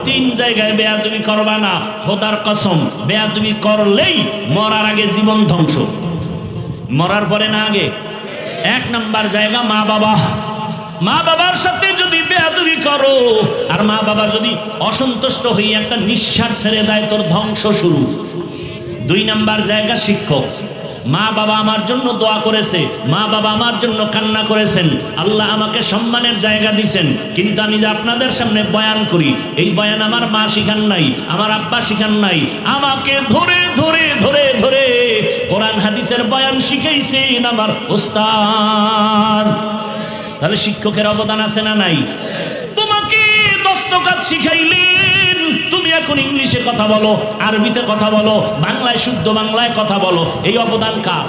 তিন জায়গায় বেয়াদবি করবা না, খোদার কসম। বেয়াদবি করলেই মরার আগে জীবন ধ্বংস, মরার পরে না আগে। এক নাম্বার জায়গা মা বাবা। মা বাবার সাথে যদি বেয়াদবি করো আর মা বাবা যদি অসন্তুষ্ট হয়ে একটা নিঃশ্বাস ছেড়ে দেয়, তোর ধ্বংস শুরু। দুই নাম্বার জায়গা শিক্ষক। মা বাবা আমার জন্য দোয়া করেছে, মা বাবা আমার জন্য কান্না করেছেন, আল্লাহ আমাকে সম্মানের জায়গা দিছেন, কিন্তু আমি যে আপনাদের সামনে বয়ান করি, এই বয়ান আমার মা শিখান নাই, আমার আব্বা শিখান নাই, আমাকে ধরে ধরে ধরে ধরে কোরআন হাদিসের বয়ান শিখাইছেন আমার উস্তাদ। তাহলে শিক্ষকের অবদান আছে না নাই? তোমাকে দস্তকাত শিখাইলেন, তুমি এখন ইংলিশে কথা বলো, আরবিতে কথা বলো, বাংলায় শুদ্ধ বাংলায় কথা বলো, এই অবদান কার?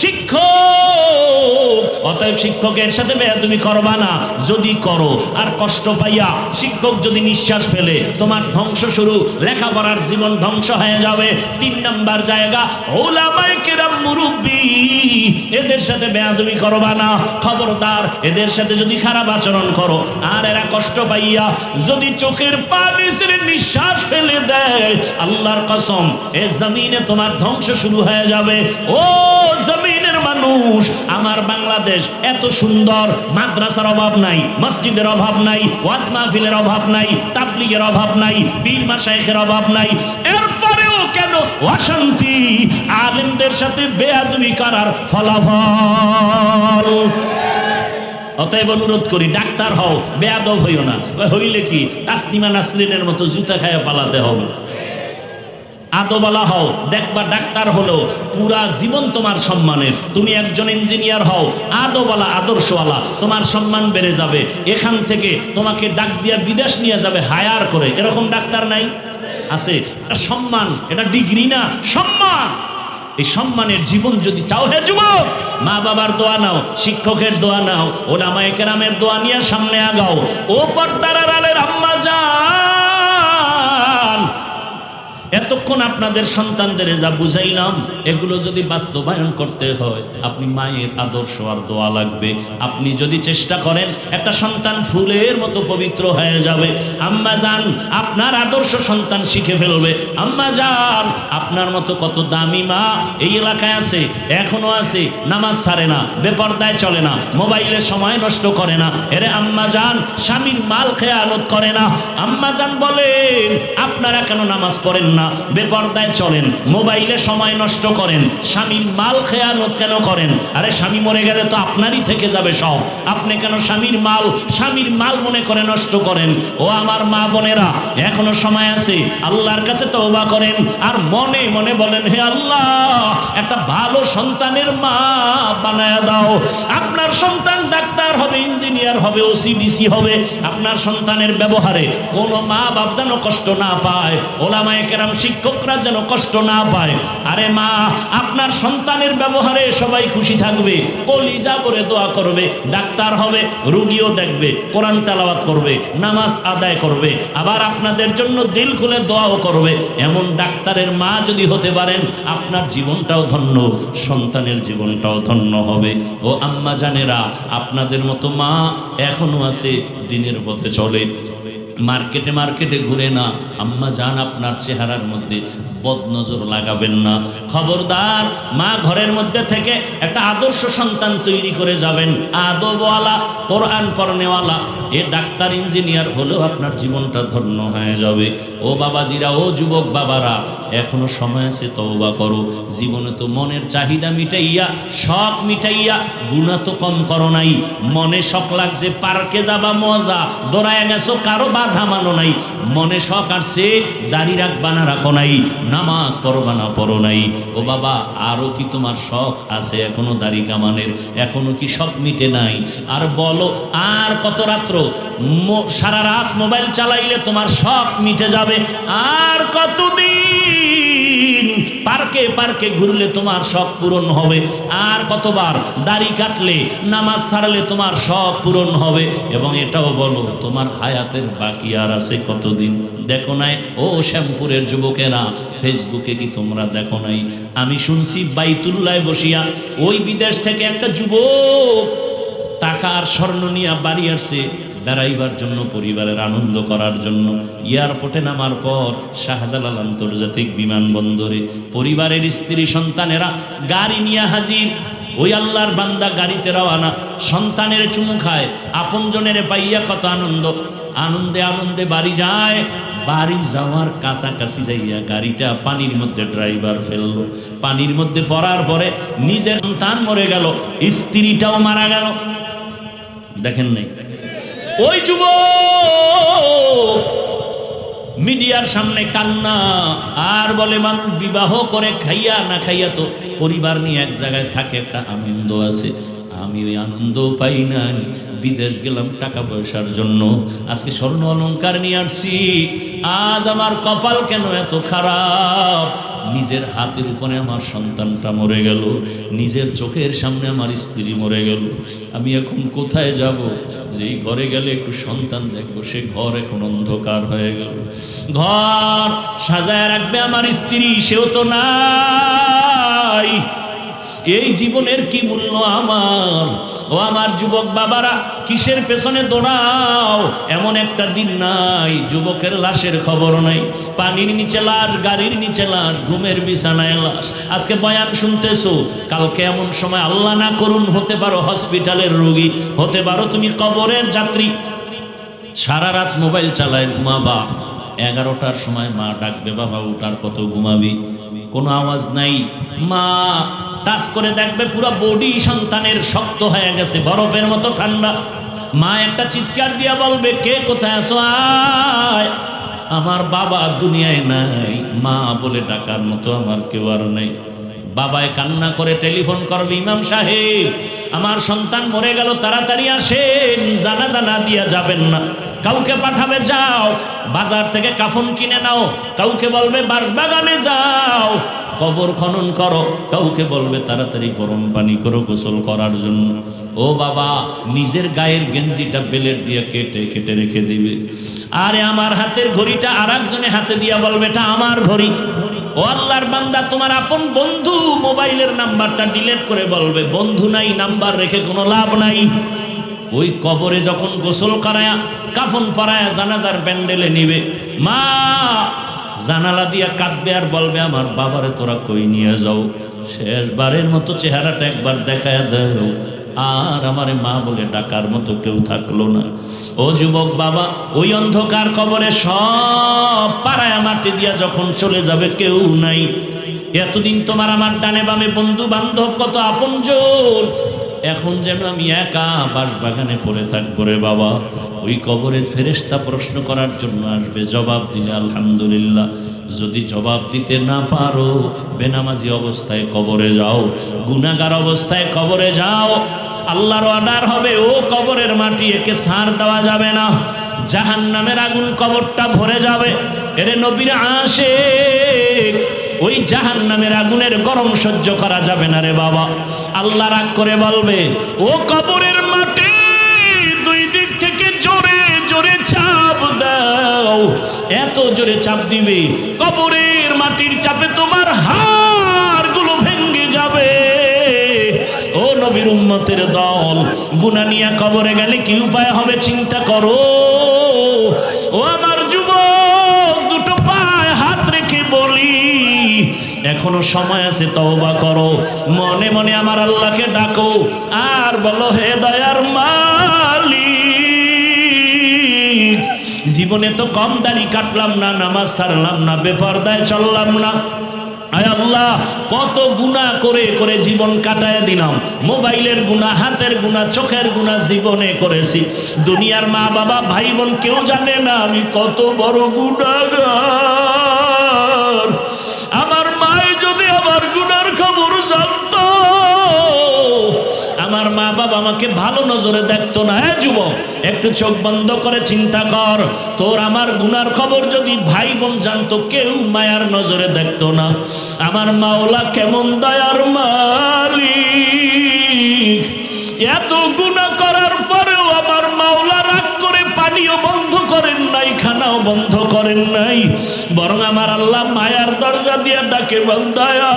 শিক্ষক। অতএব শিক্ষকের সাথে বেয়াদবি করবা না। যদি করো আর কষ্ট পাইয়া শিক্ষক যদি নিঃশ্বাস ফেলে, তোমার ধ্বংস শুরু, লেখাপড়ার জীবন ধ্বংস হয়ে যাবে। তিন নাম্বার জায়গা উলামায়ে কেরাম, মুরব্বী, এদের সাথে বেয়াদবি করবা না। খবরদার, এদের সাথে যদি খারাপ আচরণ করো আর এরা কষ্ট পাইয়া যদি চোখের পানি ছেড়ে নিঃশ্বাস ফেলে দেয়, আল্লাহর কসম এ জমিনে তোমার ধ্বংস শুরু হয়ে যাবে। ও জমিনের মানুষ, আমার বাংলাদেশ এত সুন্দর, মাদ্রাসার অভাব নাই, মসজিদের অভাব নাই, ওয়াজ মাহফিলের অভাব নাই, তাবলীগের অভাব নাই, পীর মাশায়েখের অভাব নাই, এরপরেও কেন অশান্তি? আলেমদের সাথে বেয়াদবি করার ফলাফল। অতএব অনুরোধ করি, ডাক্তার হও, বেয়াদব হইও না। হইলে কি তাসনিমা নাসরিনের মতো জুতা খায়া পালাতে হবে? আদবালা হও, দেখবা ডাক্তার হলো পুরা জীবন তোমার সম্মানের। তুমি একজন ইঞ্জিনিয়ার হও, আদবালা, আদর্শওয়ালা, তোমার সম্মান বেড়ে যাবে। এখান থেকে তোমাকে ডাক দিয়া বিদেশ নিয়ে যাবে হায়ার করে। এরকম ডাক্তার নাই? আছে। সম্মান, এটা ডিগ্রি না, সম্মান। এই সম্মানের জীবন যদি চাও, হে যুবক, মা বাবার দোয়া নাও, শিক্ষকের দোয়া নাও, উলামায়ে কেরামের দোয়া নিয়ে সামনে আগাও। ও পর্দার আড়ালের আম্মা জান, এতক্ষণ আপনাদের সন্তানদের যা বুঝাইলাম, এগুলো যদি বাস্তবায়ন করতে হয়, আপনি মায়ের আদর্শ আর দোয়া লাগবে। আপনি যদি চেষ্টা করেন, একটা সন্তান ফুলের মতো পবিত্র হয়ে যাবে। আম্মা জান, আপনার আদর্শ সন্তান শিখে ফেলবে। আম্মা জান, আপনার মতো কত দামি মা এই এলাকায় আছে, এখনো আছে, নামাজ ছাড়ে না, বেপরদায় চলে না, মোবাইলে সময় নষ্ট করে না। এরে আম্মা জান, স্বামীর মাল খেয়ানত করে না। আম্মা জান বলেন, আপনারা কেন নামাজ পড়েন না, বেপরদায় চলেন, মোবাইলে সময় নষ্ট করেন, স্বামীর মাল খেয়ানত কেন করেন? আরে স্বামী মরে গেলে তো আপনারই থেকে যাবে সব, আপনি কেন স্বামীর মাল মনে করে নষ্ট করেন? ও আমার মা বোনেরা, এখনো সময় আছে, আল্লাহর কাছে তওবা করেন আর মনে মনে বলেন, হে আল্লাহ, একটা ভালো সন্তানের মা বানায়া দাও। আপনার সন্তান ডাক্তার হবে, ইঞ্জিনিয়ার হবে, ওসিডিসি হবে। আপনার সন্তানের ব্যবহারে কোনো মা বাপ যেন কষ্ট না পায়, ওলামায়ে কেরাম শিক্ষকরা যেন কষ্ট না পায়। আরে মা, আপনার সন্তানের ব্যবহারে সবাই খুশি থাকবে, কলিজা করে দোয়া করবে, ডাক্তার হবে, রোগীও দেখবে, কোরআন তেলাওয়াত করবে, নামাজ আদায় করবে, আবার আপনাদের জন্য দিল খুলে দোয়াও করবে। এমন ডাক্তারের মা যদি হতে পারেন, আপনার জীবনটাও ধন্য, সন্তানের জীবনটাও ধন্য হবে। ও আম্মা জানেরা, আপনাদের মতো মা এখনো আছে, দিনের পথে চলে, মার্কেটে মার্কেটে ঘুরে না। আম্মা জান, আপনার চেহারার মধ্যে বদনজর লাগাবেন না। খবরদার, মা ঘরের মধ্যে থেকে একটা আদর্শ সন্তান তৈরি করে যাবেন, আদবওয়ালা, কোরআন পড়নেওয়ালা। এ ডাক্তার ইঞ্জিনিয়ার হলেও আপনার জীবনটা ধন্য হয়ে যাবে। ও বাবাজিরা, ও যুবক বাবারা, এখনো সময় আছে, তওবা করো। জীবনে তো মনের চাহিদা মিটাইয়া, শখ মিটাইয়া, গুনাহ তো কম করো নাই। মনে শখ লাগছে পার্কে যাবা, মজা, দৌড়ায় গেছো, কারো বাধা মানো নাই। মনে শখ আসছে, দাড়ি রাখবা না রাখো নাই, নামাজ পড়বা না পড়ো নাই। ও বাবা, আরো কি তোমার শখ আছে এখনো দাড়ি কামানের? এখনো কি শখ মিটে নাই? আর বলো, আর কত রাত্র সারা রাত মোবাইল চালাইলে তোমার শখ মিটে যাবে? আর কতদিন পার্কে পার্কে ঘুরলে তোমার শখ পূরণ হবে? আর কতবার দাড়ি কাটলে, নামাজ ছাড়লে তোমার শখ পূরণ হবে? এবং এটাও বলো, তোমার হায়াতের বাকি আর আছে কতদিন? দেখো নাই ও শ্যামপুরের যুবকেরা, ফেসবুকে কি তোমরা দেখো নাই? আমি শুনছি বাইতুল্লায় বসিয়া ওই বিদেশ থেকে একটা যুবক টাকা আর স্বর্ণ নিয়ে বাড়ি আসছে, বেড়াইবার জন্য, পরিবারের আনন্দ করার জন্য। এয়ারপোর্টে নামার পর শাহজালাল আন্তর্জাতিক বিমানবন্দরে পরিবারের স্ত্রী সন্তানেরা গাড়ি নিয়ে হাজির। ওই আল্লাহর বান্দা গাড়িতে রওয়ানা, সন্তানের চুমু খায়, আপনজনের পাইয়া কত আনন্দ, আনন্দে আনন্দে বাড়ি যায়। বাড়ি যাওয়ার কাছাকাছি যাইয়া গাড়িটা পানির মধ্যে ড্রাইভার ফেললো। পানির মধ্যে পড়ার পরে নিজের সন্তান মরে গেল, স্ত্রীটাও মারা গেল। দেখেন নাই? ওই যুবক মিডিয়ার সামনে কান্না, আর বলে মানুষ বিবাহ করে খাইয়া না খাইয়া তো পরিবার নিয়ে এক জায়গায় থাকে, একটা আনন্দ আছে। আমি ওই আনন্দ পাই নাই, বিদেশ গেলাম টাকা পয়সার জন্য, আজকে স্বর্ণ অলংকার নিয়ে আসছি, আজ আমার কপাল কেন এত খারাপ। নিজের হাতের উপরে আমার সন্তানটা মরে গেল, নিজের চোখের সামনে আমার স্ত্রী মরে গেল। আমি এখন কোথায় যাব? যেই ঘরে গেলে একটু সন্তান দেখবো, সে ঘর এখন অন্ধকার হয়ে গেল। ঘর সাজায় রাখবে আমার স্ত্রী, সেও তো নাই। এই জীবনের কি মূল্য আমার? ও আমার যুবক বাবারা, কিসের পেছনে দৌড়াও? এমন একটা দিন নাই যুবকের লাশের খবর নাই। পানির নিচে লাশ, গাড়ির নিচে লাশ, ঘুমের বিছানায় লাশ। আজকে বয়ান শুনতেছো, কালকে এমন সময় আল্লাহ না করুন হতে পারো হসপিটালের রোগী, হতে পারো তুমি কবরের যাত্রী। সারা রাত মোবাইল চালায় ঘুমাবা, 11টার সময় মা ডাকবে, বাবা উঠার, কত ঘুমাবি, কোনো আওয়াজ নাই। মা টাচ করে দেখবে পুরো বডি সন্তানের শক্ত হয়ে গেছে, বরফের মতো ঠান্ডা। মা একটা চিৎকার দিয়া বলবে, কে কোথায় আছো, আয়। আমার বাবা দুনিয়ায় নাই, মা বলে ডাকার মতো আমার কেউ আর নেই। বাবায় কান্না করে টেলিফোন করবে, ইমাম সাহেব আমার সন্তান মরে গেল, তাড়াতাড়ি আসেন, জানাজা না দিয়া যাবেন না। কাউকে পাঠাবে, যাও বাজার থেকে কাফন কিনে নাও। কাউকে বলবে বাঁশবাগানে যাও, কবর খনন করো। কাউকে বলবে তাড়াতাড়ি গরম পানি করো গোসল করার জন্য। ও বাবা, নিজের গায়ের গেঞ্জিটা বেলেট দিয়ে কেটে কেটে রেখে দিবে। আরে আমার হাতের ঘড়িটা আর একজনের হাতে দিয়া বলবে, এটা আমার ঘড়ি। ও আল্লাহর বান্দা, তোমার আপন বন্ধু মোবাইলের নাম্বারটা ডিলিট করে বলবে, বন্ধু নাই, নাম্বার রেখে কোনো লাভ নাই। ওই কবরে যখন গোসল করায়া, কাফন পরায়া, জানাজার প্যান্ডেলে নিবে, মা জানালা দিয়া কাঁদবে আর বলবে, আমার বাবারে তোরা কই নিয়ে যাও, শেষবারের মতো চেহারাটা একবার দেখায় দাও। আর আমারে মা বলে ডাকার মতো কেউ থাকলো না। ও যুবক বাবা, ওই অন্ধকার কবরে সব পাড়ায় মাটি দিয়া যখন চলে যাবে, কেউ নাই। এতদিন তোমার আমার ডানে বামে বন্ধু বান্ধব, কত আপনজন, এখন যেন আমি একা বাঁশবাগানে পড়ে থাকবো রে বাবা। ওই কবরে ফেরেশতা প্রশ্ন করার জন্য আসবে, জবাব দিলে আলহামদুলিল্লাহ, যদি জবাব দিতে না পারো, বেনামাজি অবস্থায় কবরে যাও, গুনাহগার অবস্থায় কবরে যাও। আল্লাহর অর্ডার হবে, ও কবরের মাটি একে ছাড় দেওয়া যাবে না, জাহান্নামের আগুন কবরটা ভরে যাবে। এরে নবীর আশিক, ওই জাহান্নামের আগুনের গরম সহ্য করা যাবে না রে বাবা। আল্লাহ রাগ করে বলবে, ও কবরের মাটি, দুই দিক থেকে জোরে জোরে চাপ দাও। এত জোরে চাপ দিবে, কবরের মাটির চাপে তোমার হাড়গুলো ভেঙে যাবে। ও নবীর উম্মতের দল, গুনাহ নিয়ে কবরে গেলে কি উপায় হবে চিন্তা করো। ও আমার যুবক, দুটো পায়ে হাত রেখে বলি, এখনো সময় আছে, তওবা করো, মনে মনে আমার আল্লাহকে ডাকো আর বলো, হে দয়ার মালিক, জীবনে তো কম দাড়ি কাটলাম না, নামাজ ছাড়লাম না, বেপরদায় চললাম না, আয় আল্লাহ কত গুনাহ করে করে জীবন কাটায় দিলাম। মোবাইলের গুনাহ, হাতের গুনাহ, চোখের গুনাহ জীবনে করেছি। দুনিয়ার মা বাবা ভাই বোন কেউ জানে না আমি কত বড় গুনাহগার। আমার মায়ে যদি আমার গুনার খবর জানতো, আমার মা বাবা আমাকে ভালো নজরে দেখতো না। হ্যাঁ যুবক, একটু চোখ বন্ধ করে চিন্তা কর, তোর আমার গুনার খবর যদি ভাই বোন জানতো, কেউ মায়ার নজরে দেখতো না। আমার মাওলা কেমন দয়ার মালিক, এত গুনাহ করার পরেও আমার মাওলা রাগ করে পানিও বন্ধ করেন নাই, খানাও বন্ধ করেন নাই, বরং আমার আল্লাহ মায়ার দরজা দিয়ে ডাকে, বান্দায়া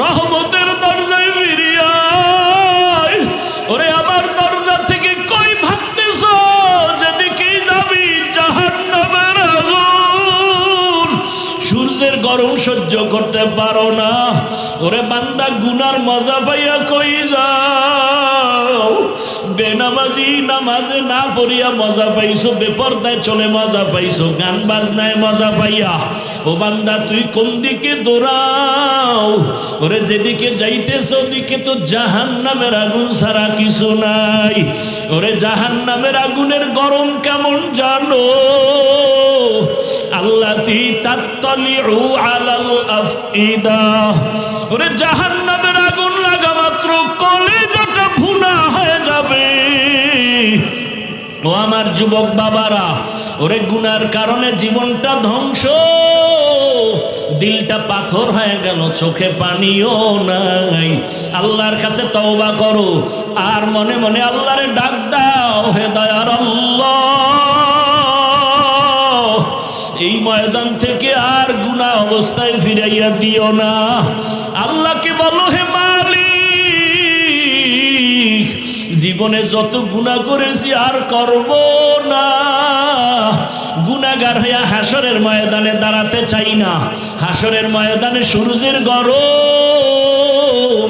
রহমতের দরজায় ফিরিয়ে আয়। ওরে আমার গরম সহ্য করতে পারো না। ওরে বান্দা গুনার মজা পাইয়া কই যাও? বেনামাজি নামাজে না পড়িয়া মজা পাইছো, বেপরদায় চলে মজা পাইছো, গান বাজনায় মজা পাইয়া। ও বান্দা তুই কোন দিকে দৌড়াও? ওরে যেদিকে যাইতেছো ওদিকে তো জাহান্নামের আগুন ছাড়া কিছু নাই। ওরে জাহান্নামের আগুনের গরম কেমন জানো? আল্লাতী তাত্তালিউ আলাল আফইদা। ওরে জাহান্নামের আগুন লাগা মাত্র কলিজাটা ভুনা হয়ে যাবে। ও আমার যুবক বাবারা, ওরে গুনার কারণে জীবনটা ধ্বংস, দিলটা পাথর হয়ে গেল, চোখে পানিও নাই। আল্লাহর কাছে তওবা করো আর মনে মনে আল্লাহরে ডাক দাও, হে দয়ার আল্লাহ, এই ময়দান থেকে আর গুনাহ অবস্থায় ফিরাইয়া দিও না। আল্লাহকে বলো, হে মালিক, জীবনে যত গুনাহ করেছি আর করব না। গুনাহগার হইয়া হাসরের ময়দানে দাঁড়াতে চাই না। হাসরের ময়দানে সূর্যের গরম,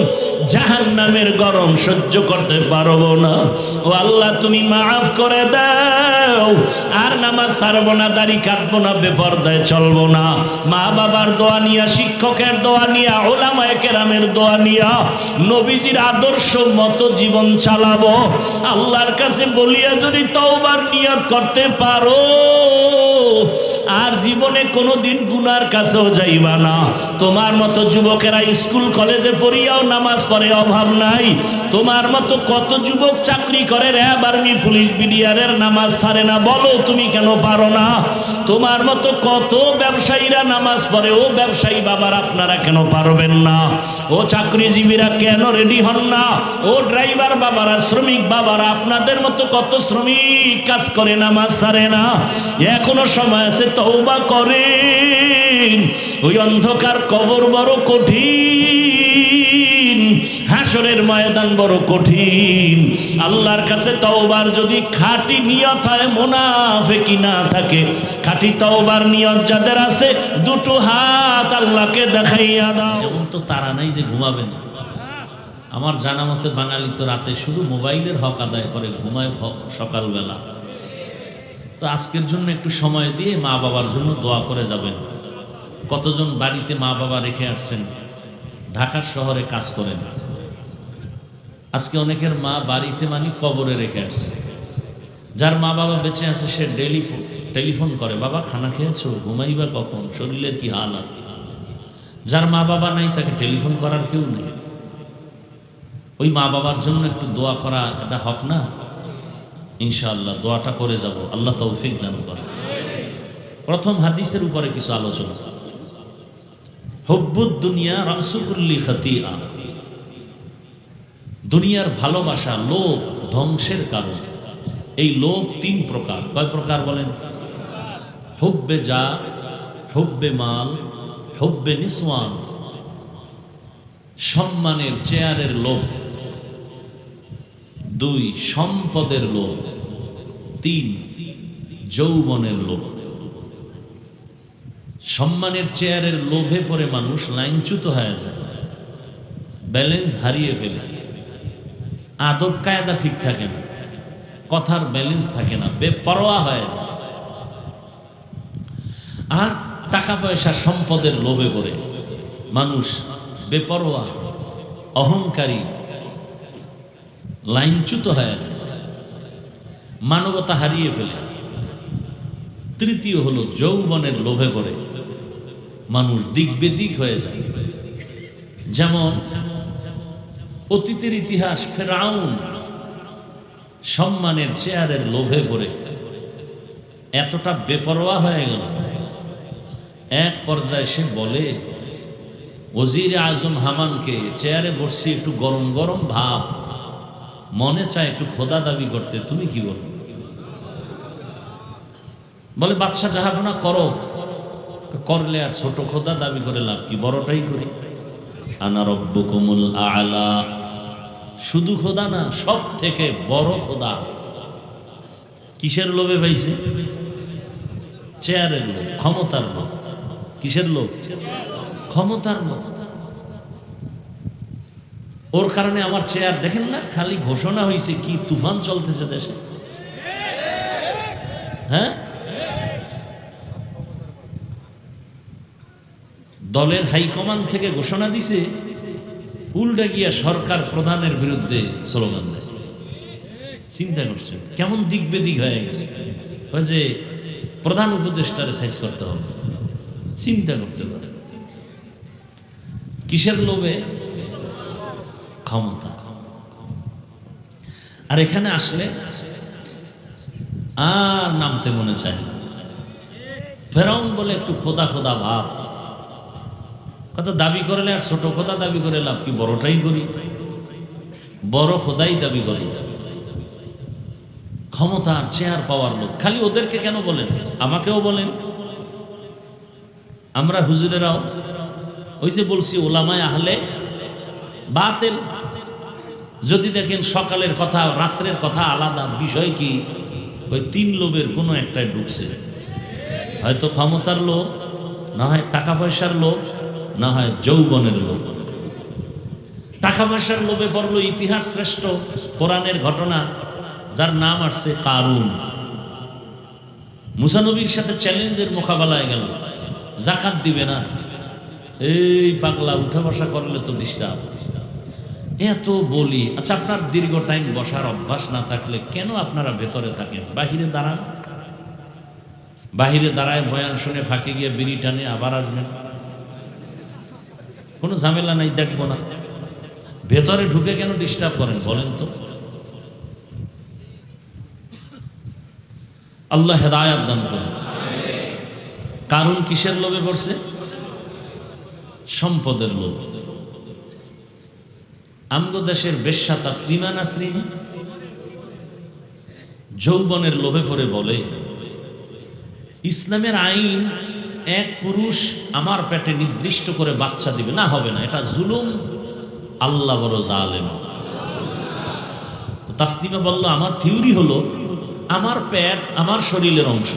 জাহান্নামের গরম সহ্য করতে পারবো না। ও আল্লাহ, তুমি মাফ করে দাও। আর নামাজ ছাড়বো না, দাড়ি কাটবো না, বেপরদায় চলবো না। মা বাবার দোয়া নিয়া, শিক্ষকের দোয়া নিয়া, ওলামায়ে কেরামের দোয়া নিয়া নবীজির আদর্শ মতো জীবন চালাবো। আল্লাহর কাছে বলিয়া যদি তওবার নিয়ত করতে পারো, আর জীবনে কোনোদিন গুনার কাছেও যাইবা না। তোমার মতো যুবকেরা স্কুল কলেজে পড়িয়াও নামাজ পড়ে, অভাব নাই। তোমার মতো কত যুবক চাকরি করে, র্যাব, আর্মি, পুলিশ, বিডিআরের নামাজ ছাড়ে না। বলো তুমি কেন পারো না? তোমার মতো কত ব্যবসায়ীরা নামাজ পড়ে, ও ব্যবসায়ী বাবার আপনারা কেন পারবেন না? ও চাকরিজীবীরা কেন রেডি হন না? ও ড্রাইভার বাবারা, শ্রমিক বাবারা, আপনাদের মতো কত শ্রমিক কাজ করে, নামাজ ছাড়ে না। এখনো সময় আছে, তওবা করেন। ওই অন্ধকার কবর বড় কঠিন, হাসরের ময়দান বড় কঠিন। আল্লাহর কাছে তওবার যদি খাঁটি নিয়ত হয়, মুনাফিকি না থাকে, খাঁটি তওবার নিয়ত যাদের আছে, দুটো হাত আল্লাহকে দেখাইয়া দাও। এমন তো তারা নাই যে ঘুমাবেন। আমার জানা মতে বাঙালি তো রাতে শুধু মোবাইলের হক আদায় করে, ঘুমায় সকালবেলা। তো আজকের জন্য একটু সময় দিয়ে মা বাবার জন্য দোয়া করে যাবেন। কতজন বাড়িতে মা বাবা রেখে আসছেন, ঢাকার শহরে কাজ করেন। আজকে অনেকের মা বাড়িতে মানে কবরে রেখে আসছে। যার মা বাবা বেঁচে আছে সে ডেলি টেলিফোন করে, বাবা খানা খেয়েছো, ঘুমাইবা কখন, শরীরের কি হালাত। যার মা বাবা নাই তাকে টেলিফোন করার কেউ নেই। ওই মা বাবার জন্য একটু দোয়া করা এটা হক না? ইনশাআল্লাহ দোয়াটা করে যাব, আল্লাহ তৌফিক দান করে। প্রথম হাদিসের উপরে কিছু আলোচনা। হুব্বুদ দুনিয়া রাসু কুল্লি খাতিয়া। দুনিয়ার ভালোবাসা, লোভ ধ্বংসের কারণ। এই লোভ তিন প্রকার। কয় প্রকার বলেন? হুব্বে যা, হুব্বে মাল, হুব্বে নিসওয়ান। সম্মানের, চেয়ারের লোভ। 2 সম্পদের লোভ। 3 যৌবনের লোভ। সম্মানের, চেয়ারের লোভে পড়ে মানুষ লাইনচ্যুত হয়ে যায়, ব্যালেন্স হারিয়ে ফেলে, আদব কায়দা ঠিক থাকে না, কথার ব্যালেন্স থাকে না, বেপরোয়া হয়ে যায়। আর টাকা পয়সা, সম্পদের লোভে পড়ে মানুষ বেপরোয়া, অহংকারী, লাইনচ্যুত হয়ে যায়, মানবতা হারিয়ে ফেলে। তৃতীয় হলো যৌবনের লোভে পড়ে মানুষ দিক বেদিক হয়ে যায়। যেমন অতীতের ইতিহাস, ফেরাউন সম্মানের, চেয়ারের লোভে পড়ে এতটা বেপরোয়া হয়ে গেল, এক পর্যায়ে সে বলে ওজির আজম হামানকে, চেয়ারে বসছি, একটু গরম গরম ভাব, মনে চায় একটু খোদা দাবি করতে, তুমি কি বলো? বলে বাদশা জাহাপনা করো, করলে আর ছোট খোদা দাবি করে লাভ কি, বড়টাই করি। আনা রব্বুকুমুল আলা, শুধু খোদা না, সব থেকে বড় খোদা। কিসের লোভে পাইছে? চেয়ারের লোভ, ক্ষমতার লোভ। কিসের লোভ? ক্ষমতার লোভ। ওর কারণে আমার চেয়ার দেখেন না, খালি ঘোষণা হয়েছে, কি তুফান চলতেছে দেশে। হ্যাঁ, দলের হাইকমান্ড থেকে ঘোষণা দিছে, উল্টা গিয়া সরকার প্রধানের বিরুদ্ধে স্লোগান দেয়। চিন্তা করছে কেমন দিক বেদিক হয়ে গেছে, ওই যে প্রধান উপদেষ্টারে সাইজ করতে হবে। চিন্তা করতে পারে কিসের লোভে? ক্ষমতা। আর এখানে আসলে আর নামতে মনে চায় না। ফেরাউন বলে একটু খোদা খোদা ভাব, কত দাবি করলে আর ছোট খোদা দাবি করে লাভ কি, বড়টাই করি, বড় খোদাই দাবি করি। ক্ষমতা আর চেয়ার পাওয়ার লোক। খালি ওদেরকে কেন বলেন, আমাকেও বলেন। আমরা হুজুরেরাও ওই যে বলছি ওলামায়ে আহলে বাতিল। যদি দেখেন সকালের কথা রাত্রের কথা আলাদা, বিষয় কি? ওই তিন লোভের কোনো একটাই ঢুকছে, হয়তো ক্ষমতার লোভ, না হয় টাকা পয়সার লোভ, না হয় যৌবনের লোভ। টাকা পয়সার লোভে পড়লো ইতিহাস শ্রেষ্ঠ কোরআনের ঘটনা, যার নাম আসছে কারুন। মুসা নবীর সাথে চ্যালেঞ্জের মোকাবেলায় গেল, জাকাত দিবে না। এই পাগলা, উঠা বসা করলে তো ডিস্টার্ব। এত বলি, আচ্ছা আপনার দীর্ঘ টাইম বসার অভ্যাস না থাকলে কেন আপনারা ভেতরে থাকেন? বাহিরে দাঁড়ান, বাহিরে দাঁড়ায় বয়ান শুনে ফাঁকে গিয়ে বিড়ি টানে আবার আসবেন, কোনো ঝামেলা নাই, দেখবো না। ভেতরে ঢুকে কেন ডিস্টার্ব করেন বলেন তো? আল্লাহ হেদায়েত দান করুন। কারণ কিসের লোভে পড়ছে? সম্পদের লোভ। আমগো দেশের বেশ্যা তাসলিমা নাসরিন যৌবনের লোভে পড়ে বলে, ইসলামের আইন এক পুরুষ আমার পেটে নির্দিষ্ট করে বাচ্চা দিবে না, হবে না, এটা জুলুম, আল্লাহ বড় জালেম। তাসলিমা বলল, আমার থিওরি হলো আমার পেট আমার শরীরের অংশ,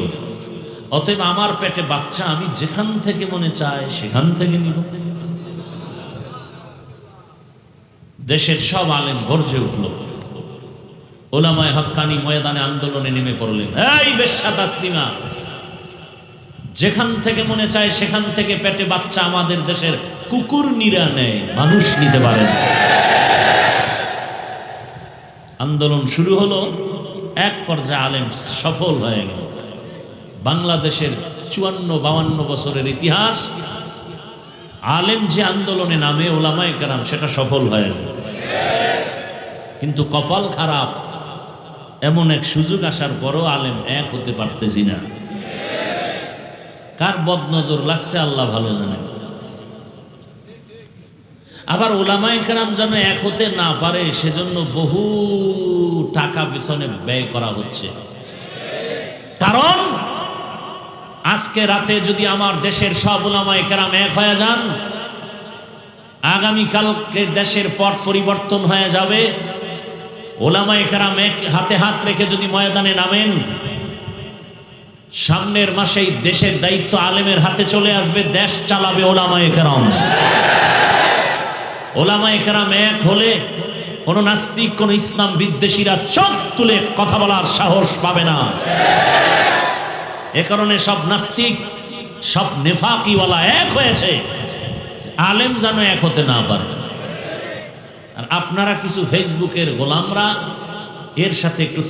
অতএব আমার পেটে বাচ্চা আমি যেখান থেকে মনে চায় সেখান থেকে নিব। দেশের সব আলেম গর্জে উঠল, ওলামায়ে হক্কানি ময়দানে আন্দোলনে নেমে পড়লেন। এই বেশ্যা তাসলিমা, যেখান থেকে মনে চায় সেখান থেকে পেটে বাচ্চা আমাদের দেশের কুকুর নিরা নেয়, মানুষ নিতে পারে না। আন্দোলন শুরু হলো, এক পর্যায়ে আলেম সফল হয়ে গেল। বাংলাদেশের 54-52 বছরের ইতিহাস, আলেম যে আন্দোলনে নামে ওলামায়ে কেরাম সেটা সফল হয়ে যায়। কিন্তু কপাল খারাপ, এমন এক সুযোগ আসার পরও আলেম এক হতে পারতেছি না। কার বদনজর লাগছে আল্লাহ ভালো জানে। আবার ওলামায়ে কেরাম যেন এক হতে না পারে সেজন্য বহু টাকা পেছনে ব্যয় করা হচ্ছে। কারণ আজকে রাতে যদি আমার দেশের সব ওলামায়ে কেরাম এক হয়ে যান, আগামীকালকে দেশের পট পরিবর্তন হয়ে যাবে। ওলামায়ে কেরাম এক হাতে হাত রেখে যদি ময়দানে নামেন, সামনের মাসেই দেশের দায়িত্ব আলেমের হাতে চলে আসবে, দেশ চালাবে ওলামায়ে কেরাম। ওলামায়ে কেরাম এক হলে কোন নাস্তিক, কোন ইসলাম বিদ্বেষীরা চোখ তুলে কথা বলার সাহস পাবে না। এ কারণে সব নাস্তিক, সব নেফাকিওয়ালা এক হয়েছে, আলেম যেন এক হতে না পারে। আর আপনারা কিছু ফেসবুকের গোলামরা এর সাথে একটু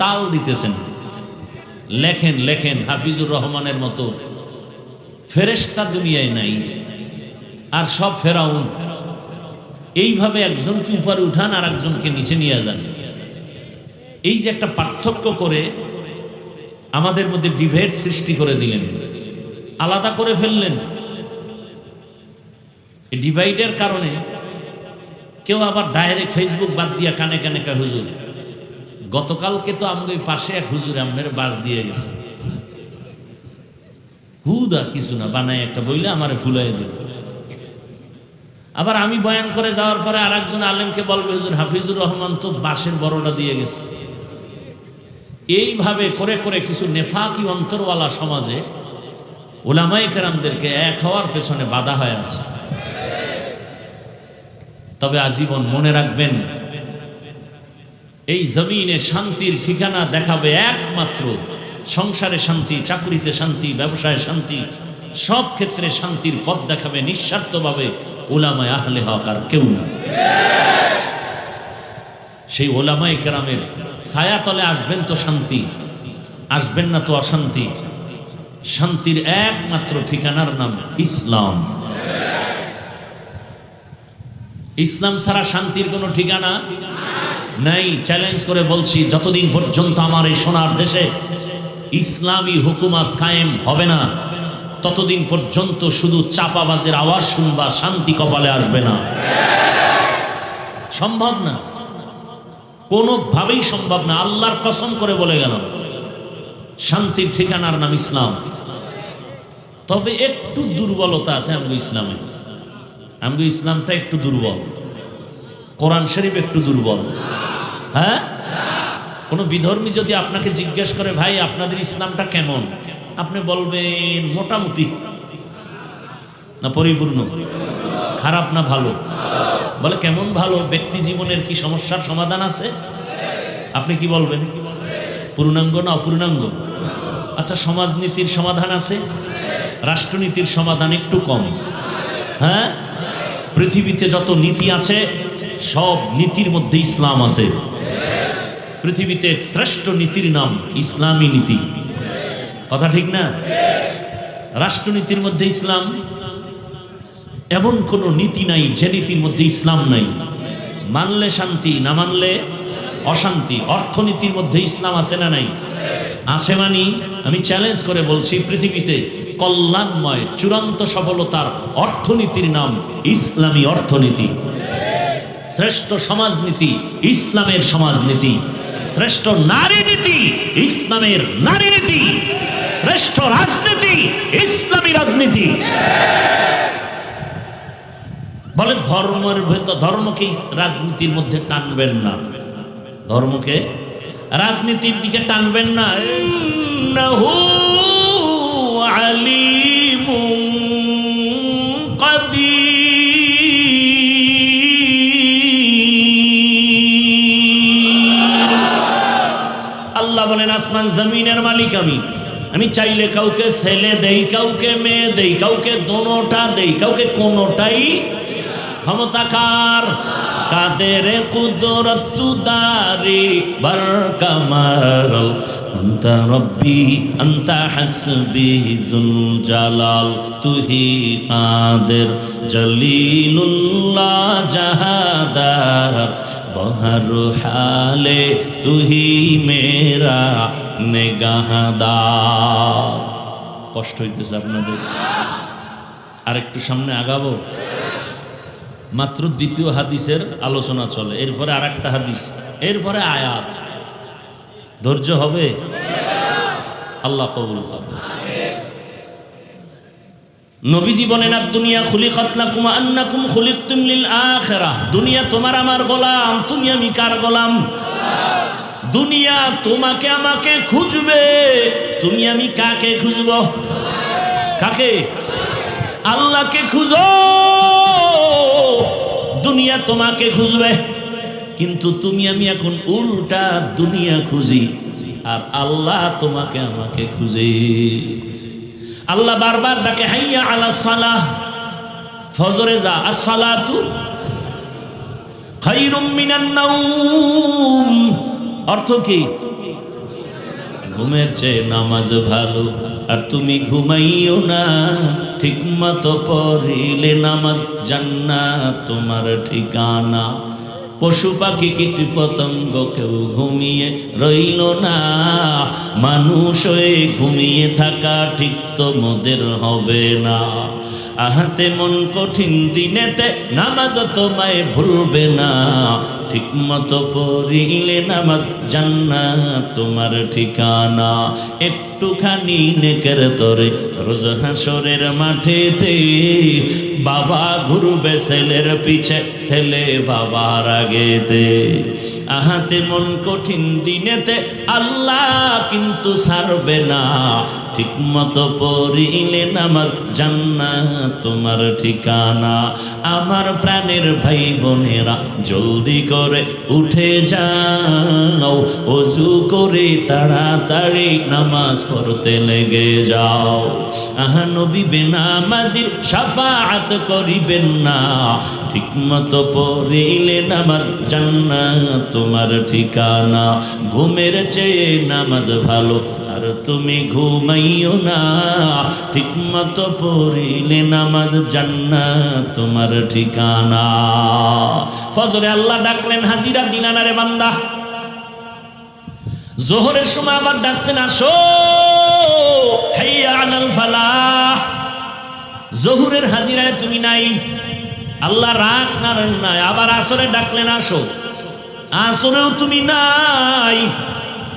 তাল দিতেছেন, লেখেন লেখেন হাফিজুর রহমানের মতো ফেরেশতা দুনিয়ায় নাই, আর সব ফেরাউন। এইভাবে একজনকে উপরে উঠান আর একজনকে নিচে নিয়ে যান। এই যে একটা পার্থক্য করে আমাদের মধ্যে ডিবেট সৃষ্টি করে দিলেন, আলাদা করে ফেললেন। এই ডিভাইডের কারণে কেউ আবার ডাইরেক্ট ফেসবুক বাদ দিয়া কানে কানে কয়, হুজুর গতকালকে তো আমাদের পাশে এক হুজুর আপনার বাস দিয়ে গেছে, হুদা কিছু না বানায় একটা বইলে আমারে ফুলাই দিল। আবার আমি বয়ান করে যাওয়ার পরে আর একজন আলেমকে বলবে, হুজুর হাফিজুর রহমান তো বাসের বড়টা দিয়ে গেছে। এইভাবে করে করে কিছু নেফাকি অন্তরওয়ালা সমাজে উলামায়ে কেরামদেরকে এক হওয়ার পেছনে বাধা হয়ে আছে। তবে আজীবন মনে রাখবেন, এই জমিনে শান্তির ঠিকানা দেখাবে একমাত্র সংসারে শান্তি, চাকরিতে শান্তি, ব্যবসায় শান্তি, সব ক্ষেত্রে শান্তির পথ দেখাবে নিঃস্বার্থভাবে উলামায়ে আহলে হক, আর কেউ না। সেই উলামায়ে কেরামের ছায়াতলে আসবেন তো শান্তি, আসবেন না তো অশান্তি। শান্তির একমাত্র ঠিকানার নাম ইসলাম। ইসলাম ছাড়া শান্তির কোনো ঠিকানা নাই। চ্যালেঞ্জ করে বলছি, যতদিন পর্যন্ত আমার এই সোনার দেশে ইসলামী হুকুমত কায়েম হবে না, ততদিন পর্যন্ত শুধু চাপাবাজের আওয়াজ শুনবা, শান্তি কপালে আসবে না। সম্ভব না, কোনোভাবেই সম্ভব না। আল্লাহর কসম করে বলে গেলাম, শান্তির ঠিকানার নাম ইসলাম। তবে একটু দুর্বলতা আছে আমগো ইসলামে। আমগো ইসলামটা একটু দুর্বল, কোরআন শরীফ একটু দুর্বল। হ্যাঁ, কোনো বিধর্মী যদি আপনাকে জিজ্ঞেস করে, ভাই আপনাদের ইসলামটা কেমন, আপনি বলবেন মোটামুটি না পরিপূর্ণ, খারাপ না ভালো। বলে কেমন ভালো? ব্যক্তি জীবনের কি সমস্যার সমাধান আছে? আপনি কি বলবেন? পূর্ণাঙ্গ না অপূর্ণাঙ্গ? আচ্ছা, সমাজনীতির সমাধান আছে, রাষ্ট্রনীতির সমাধান একটু কম। হ্যাঁ, পৃথিবীতে যত নীতি আছে সব নীতির মধ্যে ইসলাম আছে। পৃথিবীতে শ্রেষ্ঠ নীতির নাম ইসলামী নীতি, কথা ঠিক না? রাষ্ট্রনীতির মধ্যে ইসলাম, এমন কোন নীতি নাই যে নীতির মধ্যে ইসলাম নাই। মানলে শান্তি, না মানলে অশান্তি। অর্থনীতির মধ্যে ইসলাম আছে না নাই? আছে। মানি, আমি চ্যালেঞ্জ করে বলছি, পৃথিবীতে কল্যাণময় চূড়ান্ত সফলতার অর্থনীতির নাম ইসলামী অর্থনীতি। শ্রেষ্ঠ সমাজনীতি ইসলামের সমাজনীতি, শ্রেষ্ঠ নারী নীতি ইসলামের নারী নীতি, শ্রেষ্ঠ রাজনীতি ইসলামী রাজনীতি। বলে ধর্মের ভেতর, ধর্মকে রাজনীতির মধ্যে টানবেন না, ধর্মকে রাজনীতির দিকে টানবেন না। ইন্নাহু আলিমুন কাদির। আল্লাহ বলেন, আসমান জমিনের মালিক আমি। আমি চাইলে কাউকে ছেলে দেই, কাউকে মেয়ে দেই, কাউকে দোনোটা দেই, কাউকে কোনোটাই। ক্ষমতাকার কাদের কুদরত দারি বার কামাল, আনতা রব্বি আনতা হাসবি যুল জালাল, তুহি কাদের জলিলুল্লাহ জাহাদার, বহর হালে তুহি মেরা নেগাহদার। কষ্ট হইতেছে আপনাদের? আরেকটু সামনে আগাবো, মাত্র দ্বিতীয় হাদিসের আলোচনা চলে, এরপরে আর একটা হাদিস, এরপরে আয়াত। ধৈর্য হবে? আল্লাহ কবুল করুন। নবীজি বলেন, দুনিয়া খুলিকাত লাকুম আন্নাকুম খুলিকতুম লিল আখিরাহ। দুনিয়া তোমার আমার গোলাম, তুমি আমি কার গোলাম? দুনিয়া তোমাকে আমাকে খুঁজবে, তুমি আমি কাকে খুঁজব? কাকে? আল্লাহকে খুঁজো। দুনিয়া তোমাকে খুঁজবে, কিন্তু তুমি আমি এখন উল্টা দুনিয়া খুঁজি, আর আল্লাহ তোমাকে আমাকে খুঁজে। আল্লাহ বারবার ডাকে, হাইয়া আলাস সালাহ, ফজরে যা, আস-সালাতু খায়রুম মিনান নাওম। অর্থ কি? ঘুমের চেয়ে নামাজ ভালো, আর তুমি ঘুমাইও না, ঠিক মতো পড়িলে নামাজ জান্নাত তোমার ঠিকানা। পশু পাখি কীট পতঙ্গ কেউ ঘুমিয়ে রইল না, মানুষ হয়ে ঘুমিয়ে থাকা ঠিক তো মোদের হবে না। আহাতে মন কঠিন দিনেতে নামাজ তোমায় ভুলবে না, ঠিকমতো পড়িলে নামাজ জান্নাত তোমার ঠিকানা। একটুখানি নেকের তরে রোজ হাসরের মাঠেতে বাবা ঘুরবে ছেলের পিছে, ছেলে বাবার আগেতে। আহাতে মন কঠিন দিনেতে আল্লাহ কিন্তু ছাড়বে না, ঠিকমতো পড়িলে নামাজ জান্নাত তোমার ঠিকানা। আমার প্রাণের ভাই বোনেরা জলদি করে উঠে যাও, ওযু করে তাড়াতাড়ি নামাজ পড়তে লেগে যাও। আহা নবী বেনামাজির শাফাআত করিবেন না, ঠিকমতো পড়িলে নামাজ জান্নাত তোমার ঠিকানা। ঘুমের চেয়ে নামাজ ভালো আর তুমি ঘুমাইও না, ঠিকমতো পড়িলে নামাজ জান্নাত তোমার ঠিকানা। ফজরে আল্লাহ ডাকলেন হাজিরা দিলানা রে বান্দা। জোহরের সময় আবার ডাকছেন আসো হাইয়া আলাল ফালাহ। জোহরের হাজিরায় তুমি নাই, আল্লাহ রাগ করেন নাই। আবার আসরে ডাকলেন আসো, আসরেও তুমি নাই,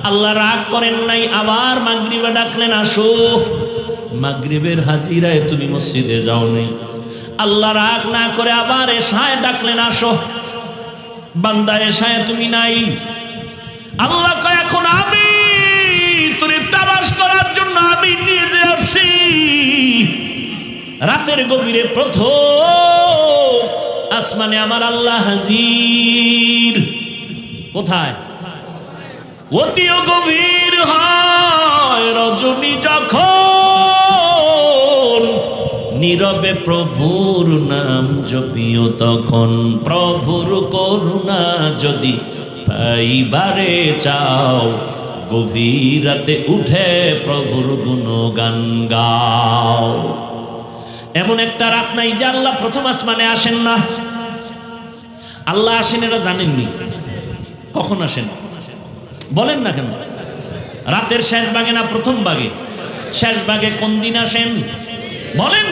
আল্লাহ রাগ করেন নাই। আবার মাগরিবে ডাকলেন আসো, মাগরিবের হাজিরায় তুমি মসজিদে যাও নাই, আল্লাহ রাগ না করে আবার এশায় ডাকলেন আসো, বান্দা এশায় তুমি নাই। আল্লাহ কয় এখন আমি তোরে তালাশ করার জন্য আমি নিজে আসছি। রাতের গভীরে প্রথম আসমানে আমার আল্লাহ হাজির। কোথায়? অতিও গভীর হয় রজনী যখন, নীরবে প্রভুর নাম জপিও তখন। প্রভুর করুণা যদি পাইবারে চাও, গভীর রাতে উঠে প্রভুর গুণগান গাও। এমন একটা রাত নাই যে আল্লাহ প্রথম আসমানে আসেন না। আল্লাহ আসেন এরা জানেননি, কখন আসেন বলেন না কেন? রাতের শেষ ভাগে না প্রথম ভাগে? শেষ ভাগে। কোন দিন আসেন বলেন?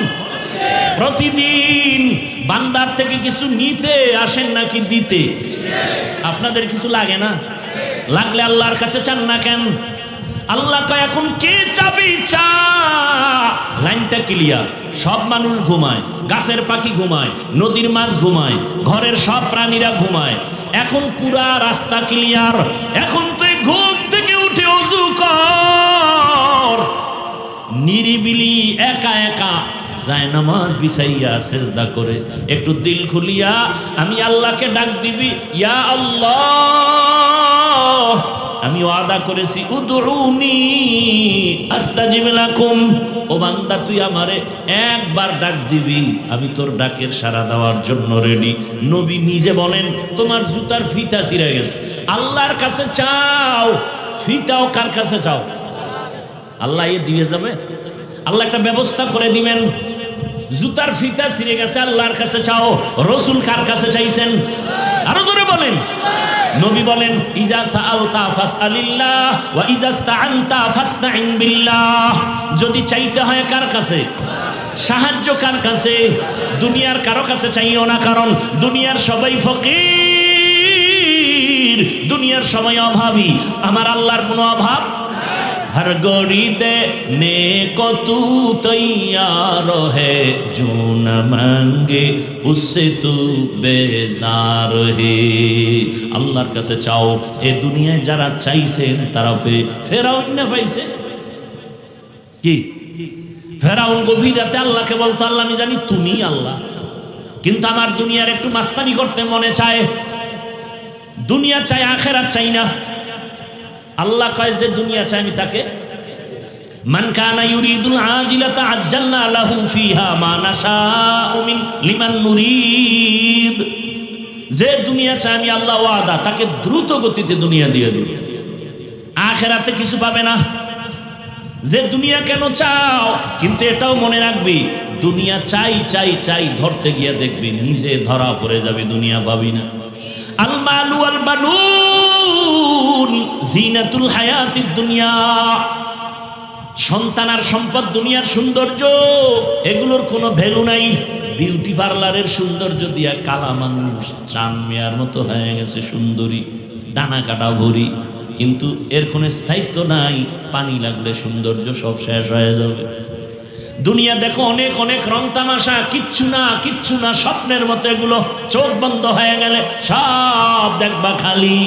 প্রতিদিন। বান্দার থেকে কিছু নিতে আসেন নাকি দিতে? আপনাদের কিছু লাগে না? লাগলে আল্লাহর কাছে চান না কেন? আল্লাহ কয় এখন কে চাবি চা। লাইনটা ক্লিয়ার। সব মানুষ ঘুমায়, গাছের পাখি ঘুমায়, নদীর মাছ ঘুমায়, ঘরের সব প্রাণীরা ঘুমায়। এখন পুরা রাস্তা ক্লিয়ার। এখন তুই ঘুম থেকে উঠে ওযু কর, নিরিবিলি একা একা যায় নামাজ বিছাইয়া সেজদা করে একটু দিল খুলিয়া আমি আল্লাহকে ডাক দিবি, ইয়া আল্লাহ আমি ওয়াদা করেছি উদউনি আস্তাজিব লাকুম। ও বান্দা তুই আমারে একবার ডাক দিবি, আমি তোর ডাকের সাড়া দেওয়ার জন্য রেডি। নবী নিজে বলেন তোমার জুতার ফিতা ছিঁড়ে গেছে, আল্লাহর কাছে চাও। ফিতাও কার কাছে চাও? আল্লাহ এ দিয়ে যাবে, আল্লাহ একটা ব্যবস্থা করে দিবেন। জুতার ফিতা ছিঁড়ে গেছে, আল্লাহর কাছে চাও। রসুল কার কাছে চাইছেন? আরো জোরে বলেন। নবী বলেন ইজা সাআলতা ফাসআলিল্লাহ ওয়া ইজা ইসতাআনতা ফাসতাইন বিল্লাহ। যদি চাইতে হয় কার কাছে? সাহায্য কার কাছে? দুনিয়ার কারো কাছে চাইও না, কারণ দুনিয়ার সবাই ফকির, দুনিয়ার সবাই অভাবী। আমার আল্লাহর কোনো অভাব? हर गोड़ी देने को तू तैयार है, जो न मांगे उससे तू बेजार है। আল্লাহর কাছে চাও। এই দুনিয়ায় যারা চাইছেন তারা পেয়ে, ফেরাউন না পাইছে কি? ফেরাউন গভীর রাতে আল্লাহকে বলতো আল্লাহ আমি জানি তুমি আল্লাহ, কিন্তু আমার দুনিয়ার একটু মাস্তানি করতে মনে চায়। দুনিয়া চাই, আখিরাত চাই না। আল্লাহ কয় যে দুনিয়া চাই আমি তাকে, মান কানা ইউরিদুল আজিলাতা আজ্জালনা লাহু ফিহা মা নাশাউ মিন লিমান নুরিদ। যে দুনিয়া চাই আমি আল্লাহ ওয়াদা তাকে দ্রুত গতিতে দুনিয়া দিয়ে দেব, আখিরাতে কিছু পাবে না। যে দুনিয়া কেন চাও, কিন্তু এটাও মনে রাখবি দুনিয়া চাই চাই চাই ধরতে গিয়ে দেখবি নিজে ধরা পড়ে যাবে, দুনিয়া পাবি না। আল মালু ওয়াল বানুন জিনাতুল হায়াতিদ দুনিয়া। সন্তান আর সম্পদ, দুনিয়ার সৌন্দর্য, এগুলোর কোনো ভ্যালু নাই। বিউটি পার্লারের সৌন্দর্য দিয়া কালা মানুষ চান মেয়ার মতো হয়ে গেছে সুন্দরী, ডানা কাটা ভরি, কিন্তু এর কোনো স্থায়িত্ব নাই। পানি লাগলে সৌন্দর্য সব শেষ হয়ে যাবে। দুনিয়া দেখো অনেক অনেক রং তামাশা, কিচ্ছু না কিচ্ছু না, স্বপ্নের মতো এগুলো। চোখ বন্ধ হয়ে গেলে সব দেখবা খালি।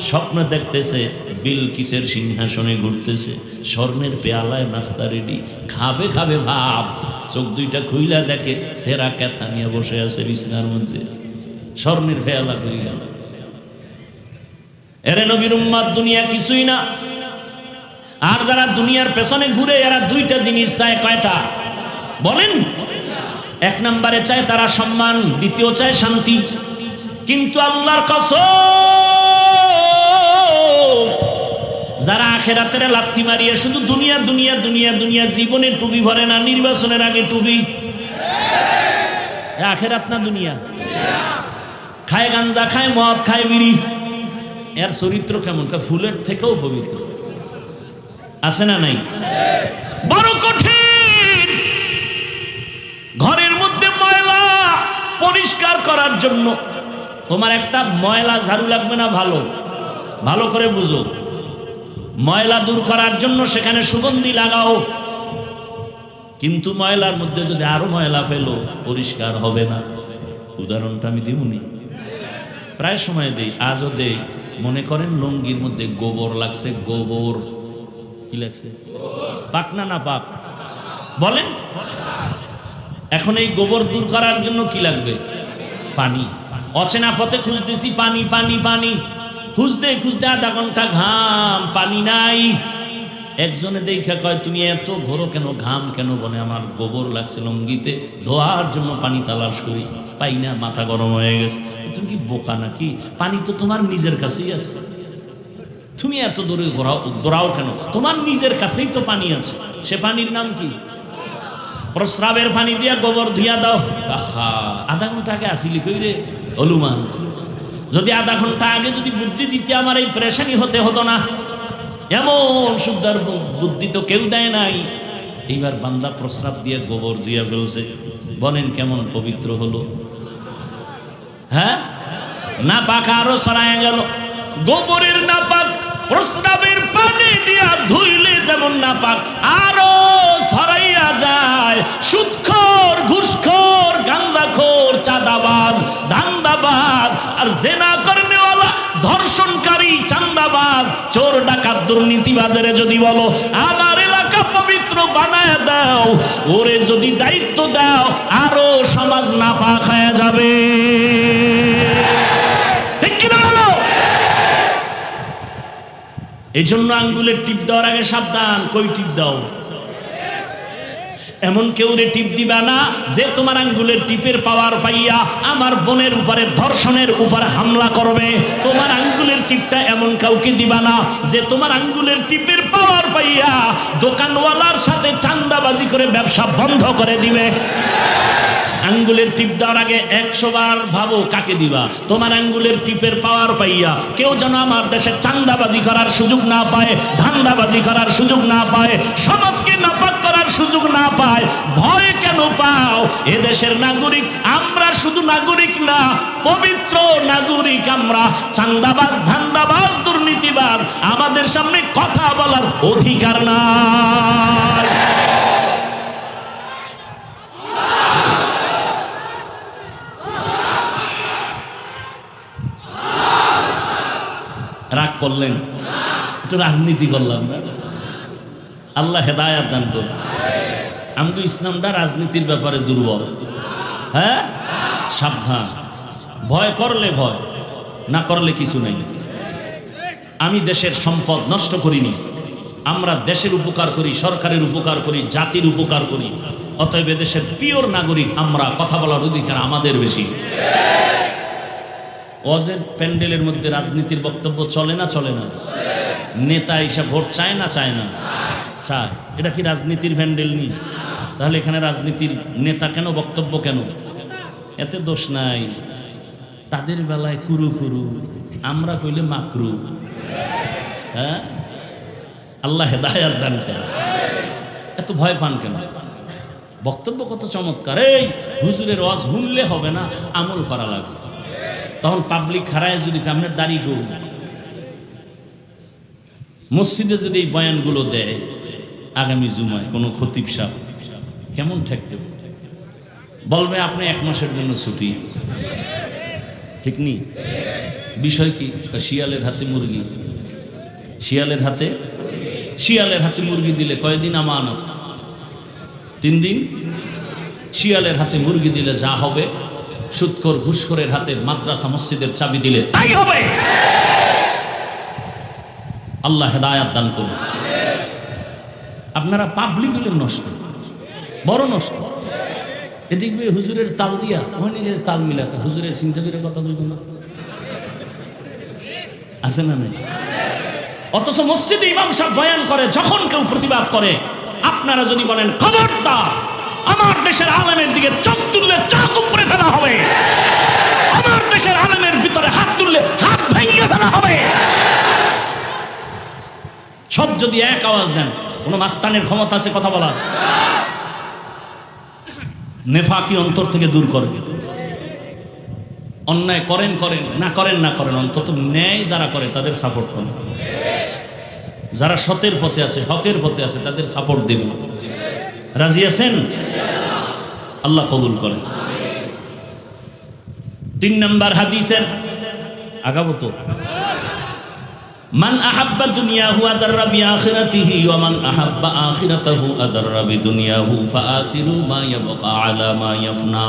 স্বপ্ন দেখতেছে বিলকিসের সিংহাসনে ঘুরতেছে, স্বর্ণের পেয়ালায় নাস্তা রেডি, খাবে খাবে ভাব। চোখ দুইটা খুইলা দেখে সেরা ক্যাথা নিয়ে বসে আছে বিছনার মধ্যে, স্বর্ণের পেয়ালা হয়ে গেল। এরে নবীর উম্মত, দুনিয়া কিছুই না। আর যারা দুনিয়ার পেছনে ঘুরে এরা দুইটা জিনিস চায়। কয়টা বলেন? এক নম্বরে চায় তারা সম্মান, দ্বিতীয় চায় শান্তি। কিন্তু আল্লাহর কসম, যারা আখিরাতের লাথি মারিয়ে শুধু দুনিয়া দুনিয়া দুনিয়া দুনিয়া, জীবনে টুপি ভরে না, নির্বাচনের আগে টুপি। আখিরাত না দুনিয়া? খায় গাঞ্জা, খায় মদ, খায় বিড়ি। এর চরিত্র কেমন? ফুলের থেকেও পবিত্র। আছে না নাই? বড় কঠিন। ঘরের মধ্যে ময়লা পরিষ্কার করার জন্য তোমার একটা ময়লা ঝাড়ু লাগবে না? ভালো ভালো করে বুঝো। ময়লা দূর করার জন্য সেখানে সুগন্ধি লাগাও, কিন্তু ময়লার মধ্যে যদি আরো ময়লা ফেলো পরিষ্কার হবে না। উদাহরণটা আমি দিবনি, প্রায় সময় দেই, আজও দেই। মনে করেন লুঙ্গির মধ্যে গোবর লাগছে। গোবর কি লাগছে? পাক না না পাক? বলেন। এখন এই গোবর দূর করার জন্য কি লাগবে? পানি। অচেনা পথে খুঁজতেছি পানি পানি পানি, খুঁজতে খুঁজতে আধা ঘন্টা ঘাম, পানি নাই। একজনে দেখা কয় তুমি এত ঘোরো কেন, ঘাম কেন? বলে আমার গোবর লাগছে লুঙ্গিতে, ধোয়ার জন্য পানি তালাশ করি, পাই না, মাথা গরম হয়ে গেছে। তুমি কি বোকা নাকি? পানি তো তোমার নিজের কাছেই আছে, তুমি এত দূরে দৌড়াও কেন? তোমার নিজের কাছেই তো পানি আছে। সে পানির নাম কি? প্রস্রাবের পানি দিয়া গোবর ধুইয়া দাও। আহা, আধা ঘন্টা আগে আসিলি কই রে হলুমান? যদি আধা ঘন্টা আগে যদি বুদ্ধি দিতে আমার এই পেরেশানি হতে হতো না। এমন সুন্দর বুদ্ধি তো কেউ দেয় নাই। এইবার বান্দা প্রস্রাব দিয়ে গোবর ধুইয়া ফেলছে। বলেন কেমন পবিত্র হলো? হ্যাঁ, না পাক আরো ছড়ায় গেল। গোবরের না পাক প্রস্রাবের পানি দিয়া ধুইলে যেমন না পাক, আরো ছড়াইয়া যায়। সুদখোর, ঘুষখোর, গাঞ্জাখোর, চাঁদাবাজ, ধান্দাবাজ, আর জেনা করনেওয়ালা, ধর্ষণকারী, চাঁদাবাজ, চোর, ডাকাত, দুর্নীতিবাজের যদি বলো আমার এলাকা পবিত্র বানায় দাও, ওরে যদি দায়িত্ব দাও, আরো সমাজ নাপাক হয়ে যাবে। ঠিক কিনা বলো? এই জন্য আঙ্গুলের টিপ দেওয়ার আগে সাবধান। কই টিপ দাও? এমন কেউ রে টিপ দিবা না যে তোমার আঙ্গুলের টিপের পাওয়ার পাইয়া আমার বোনের উপরে ধর্ষণের উপর হামলা করবে। তোমার আঙ্গুলের টিপটা এমন কাউকে দিবা না যে তোমার আঙ্গুলের টিপের পাওয়ার পাইয়া দোকানওয়ালার সাথে চাঁদাবাজি করে ব্যবসা বন্ধ করে দিবে। আঙ্গুলের টিপ দেওয়ার আগে 100 বার ভাবো কাকে দিবা। তোমার আঙ্গুলের টিপের পাওয়ার পাইয়া কেউ যেন আমার দেশে চাঁদাবাজি করার সুযোগ না পায়, ধান্দাবাজি করার সুযোগ না পায়, সমাজকে নাপাক করার সুযোগ না পায়। ভয় কেন পাও? এ দেশের নাগরিক আমরা, শুধু নাগরিক না, পবিত্র নাগরিক আমরা। চাঁদাবাজ, ধান্দাবাজ, দুর্নীতিবাজ আমাদের সামনে কথা বলার অধিকার নাই। রাগ করলেন? একটু রাজনীতি করলাম না? আল্লাহ হেদায়াত দান করুন। আমগো ইসলামটা রাজনীতির ব্যাপারে দুর্বল। হ্যাঁ, সাবধান। ভয় করলে ভয়, না করলে কিছু নেই। আমি দেশের সম্পদ নষ্ট করিনি, আমরা দেশের উপকার করি, সরকারের উপকার করি, জাতির উপকার করি। অতএব দেশের পিওর নাগরিক আমরা, কথা বলার অধিকার আমাদের বেশি। ওয়াজের প্যান্ডেলের মধ্যে রাজনীতির বক্তব্য চলে না? চলে না? নেতা এসে ভোট চায় না? চায় না? চায়। এটা কি রাজনীতির প্যান্ডেল নেই? তাহলে এখানে রাজনীতির নেতা কেন, বক্তব্য কেন? এতে দোষ নাই। তাদের বেলায় কুরু কুরু, আমরা কইলে মাকরু। হ্যাঁ, আল্লাহ হেদায়াত দান করেন। এত ভয় পান কেন? বক্তব্য কত চমৎকার। এই হুজুরের ওয়াজ শুনলে হবে না, আমল করা লাগবে। তখন পাবলিক খারায় যদি আপনার দাড়ি গো মসজিদে যদি এই বয়ানগুলো দেয় আগামী জুমায় কোনো খতিব সাহেব, কেমন ঠেকতে বলবে আপনি 1 মাসের জন্য ছুটি, ঠিক নি? বিষয় কি? শিয়ালের হাতে মুরগি, শিয়ালের হাতে মুরগি দিলে কয়দিন আমানত? 3 দিন। শিয়ালের হাতে মুরগি দিলে যা হবে, সুদখোর ঘুষখোরের হাতে মাদ্রাসা মসজিদের চাবি দিলে তাই হবে। আল্লাহ হেদায়াত দান করুন। আপনারা পাবলিক হলেন নষ্ট, বড় নষ্ট। এদিক হুজুরের তাল দিয়া ওখানে তাল মিলাকা, হুজুরের চিন্তা করে কথা বলবো না, আছে না নাই? অথচ মসজিদে ইমাম সাহেব বয়ান করে, যখন কেউ প্রতিবাদ করে আপনারা যদি বলেন খবরদার, আমার দেশের আলেমের দিকে চোখ তুললে চোখ উপরে ফেলা হবে, আমার দেশের আলেমের ভিতরে হাত তুললে হাত ভেঙে ফেলা হবে, সব যদি এক আওয়াজ দেন, কোন মাস্তানের ক্ষমতা আছে কথা বলা? নেফাকি অন্তর থেকে দূর করে। অন্যায় করেন না করেন অন্তত ন্যায় যারা করে তাদের সাপোর্ট করেন, যারা সতের পথে আছে, হকের পথে আছে, তাদের সাপোর্ট দেবেন। রাজি আছেন? আল্লাহ কবুল করেন। 3 নম্বর হাদিসের আগাবো তো, মান আহাব্বা দুনিয়াহু আদাররা বিআখিরাতিহি ওয়া মান আহাব্বা আখিরাতাহু আদাররা বিদুনিয়াহু ফাআসিরু মা ইয়াবকা আলা মা ইয়াফনা।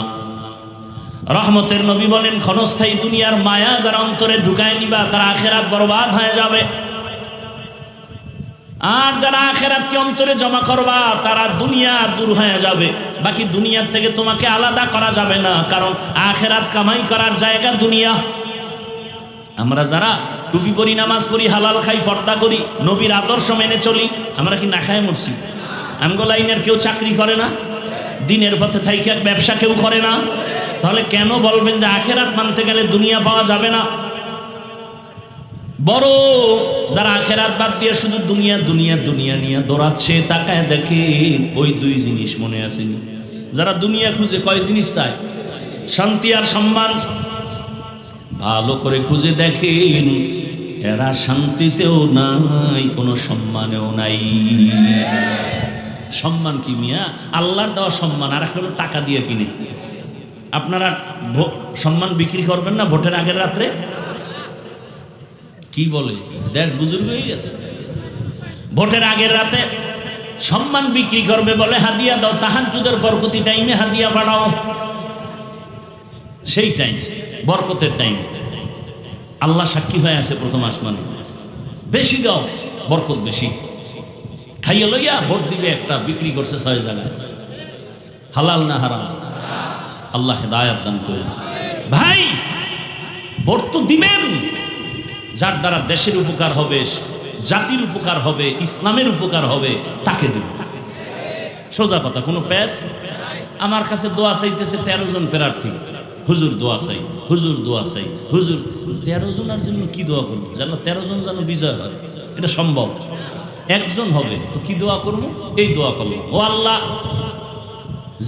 রহমতের নবী বলেন, ক্ষণস্থায়ী দুনিয়ার মায়া যারা অন্তরে ঢুকায় নিবা তার আখিরাত বরবাদ হয়ে যাবে, আর যারা আখিরাতকে অন্তরে জমা করবা তারা দুনিয়া দূর হয়ে যাবে। বাকি দুনিয়ার থেকে তোমাকে আলাদা করা যাবে না, কারণ আখিরাত কামাই করার জায়গা দুনিয়া। আমরা যারা টুপি পরি, নামাজ পড়ি, হালাল খাই, পর্দা করি, নবীর আদর্শ মেনে চলি, আমরা কি না খায় মরছি? আমগো লাইনের কেউ চাকরি করে না, দিনের পথে থাইকে ব্যবসা কেউ করে না, তাহলে কেন বলবেন যে আখিরাত মানতে গেলে দুনিয়া পাওয়া যাবে না? বড় যারা আখিরাত বাদ দিয়ে শুধু দুনিয়া দুনিয়া দুনিয়া নিয়ে দৌড়াচ্ছে, তাকায় দেখে ওই 2 জিনিস মনে আছে। যারা দুনিয়া খুঁজে কয় জিনিস চায়? শান্তি আর সম্মান। ভালো করে খুঁজে দেখেন, এরা শান্তিতেও নাই, কোনো সম্মানেও নাই। সম্মান কি মিয়া? আল্লাহর দেওয়া সম্মান, আর একটা হলো টাকা দিয়ে কিনে। আপনারা সম্মান বিক্রি করবেন না ভোটের আগের রাত্রে? কি বলে দেশ বুজুর্গ হয়ে গেছে, ভোটের আগের রাতে সম্মান বিক্রি করবে বলে হাদিয়া দাও, তাহাজ্জুদের বরকতি টাইমে হাদিয়া বাড়াও, সেই টাইম বরকতের টাইম। আল্লাহ সাক্ষী হয়ে আছে প্রথম আসমানে, বেশি দাও বরকত বেশি। খাইয়া লইয়া ভোট দিবে একটা, বিক্রি করছে 6 জায়গায়। হালাল না হারাম? আল্লাহ হেদায়াত দান করুন। ভাই ভোট তো দিবেন যার দ্বারা দেশের উপকার হবে, জাতির উপকার হবে, ইসলামের উপকার হবে, তাকে দিবেন। সোজা কথা, কোনো প্যাস। আমার কাছে দোয়া চাইতেছে 13 জন প্রার্থী, হুজুর দোয়া চাই, হুজুর দোয়া চাই, হুজুর। 13 জনের জন্য কি দোয়া করবো? যেন 13 জন যেন বিজয় হয়, এটা সম্ভব? 1 জন হবে তো কি দোয়া করবো? এই দোয়া করবো, ও আল্লাহ,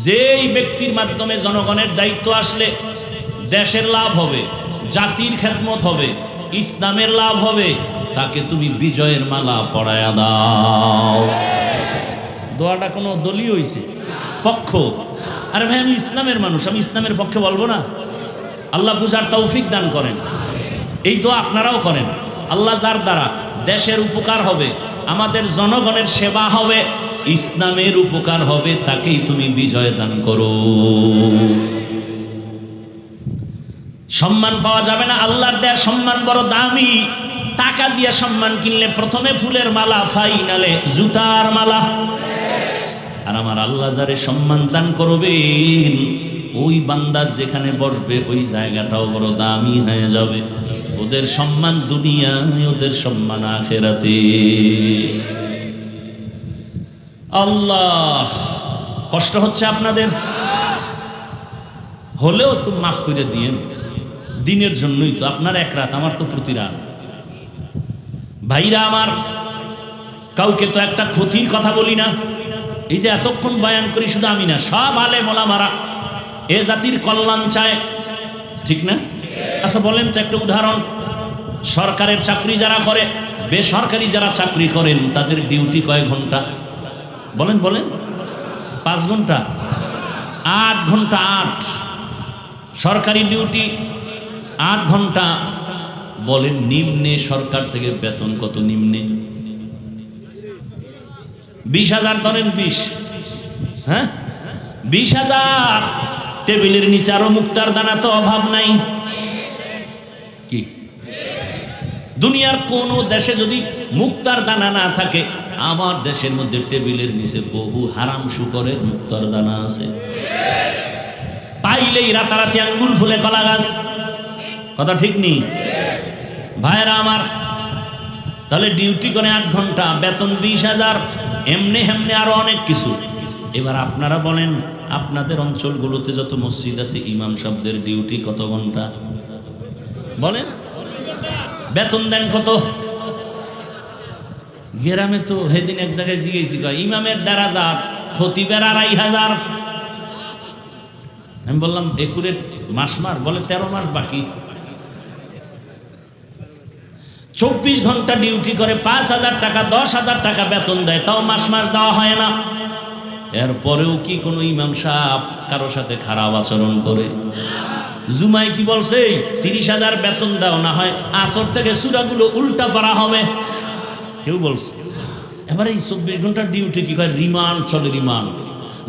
যেই ব্যক্তির মাধ্যমে জনগণের দায়িত্ব আসলে দেশের লাভ হবে, জাতির খেদমত হবে, ইসলামের লাভ হবে, তাকে তুমি বিজয়ের মালা পরায়া দাও। দোয়াটা কোনো দলীয় হইছে পক্ষ? আরে ভাই, আমি ইসলামের মানুষ, আমি ইসলামের পক্ষে বলবো না? আল্লাহ বুঝার তৌফিক দান করেন। এই দোয়া আপনারাও করেন। আল্লাহ যার দ্বারা দেশের উপকার হবে, আমাদের জনগণের সেবা হবে, ইসলামের উপকার হবে, তাকেই তুমি বিজয় দান করো। সম্মান পাওয়া যাবে না, আল্লাহর দেয়া সম্মান বড় দামি। টাকা দিয়ে সম্মান কিনলে প্রথমে ফুলের মালা, ফাইনালে জুতার মালা। আর আমার আল্লাহ যারে সম্মান দান করবেন, ওই বান্দা যেখানে বসবে ওই জায়গাটাও বড় দামি হয়ে যাবে। ওদের সম্মান দুনিয়ায়, ওদের সম্মান আখিরাতে। আল্লাহ, কষ্ট হচ্ছে আপনাদের, হলেও একটু মাফ করে দিয়েন। দিনের জন্যই তো, আপনার 1 রাত, আমার তো প্রতি রাত। ভাইরা আমার, কাউকে তো একটা ক্ষতির কথা বলি না, এই যে এতক্ষণ বয়ান করি শুধু আমি না, সব আলেম ওলামারা এ জাতির কল্যাণ চায়, ঠিক না? আচ্ছা বলেন তো একটা উদাহরণ, সরকারের চাকরি যারা করে, বেসরকারি যারা চাকরি করেন, তাদের ডিউটি কয় ঘন্টা? বলেন বলেন। 5 ঘন্টা, 8 ঘন্টা। 8 সরকারি ডিউটি 8 ঘন্টা। বলেন নিম্নে সরকার থেকে বেতন কত? নিম্নে 20,000 ধরেন, 20, হ্যাঁ 20,000। টেবিলের নিচে আরো মুক্তার দানা তো অভাব নাই কি? দুনিয়ার কোন দেশে যদি মুক্তার দানা না থাকে, আমার দেশের মধ্যে টেবিলের নিচে বহু হারাম শুকরের মুক্তার দানা আছে। পাইলেই রাতারাতি আঙ্গুল ফুলে কলা গাছ। কথা ঠিক নেই ভাইরা আমার? তাহলে ডিউটি করে 8 ঘন্টা, বেতন 20,000, এমনি হেমনি আরো অনেক কিছু। এবার আপনারা বলেন, আপনাদের অঞ্চলগুলোতে যত মসজিদ আছে, ইমাম সাহেবদের ডিউটি কত ঘন্টা? বলেন, বেতন দেন কত? গ্রামে তো সেদিন এক জায়গায় জিজ্ঞেসি, ইমামের 1,500, খতিবের 2,500। আমি বললাম একুরেট মাস মার? বলে 13 মাস বাকি। 24 ঘন্টা ডিউটি করে 5,000 টাকা, 10,000 টাকা বেতন দেয়, তাও মাস মাস দেওয়া হয় না। এরপরেও কি কোনো ইমাম সাহেব কারো সাথে খারাপ আচরণ করে? জুমায় কি বলছে? 30,000 বেতন দাও, না হয় আসর থেকে সূরাগুলো উল্টা পড়া হবে। কেউ বলছে? এবারে এই 24 ঘন্টার ডিউটি কি করে? রিমান্ড চলে, রিমান্ড।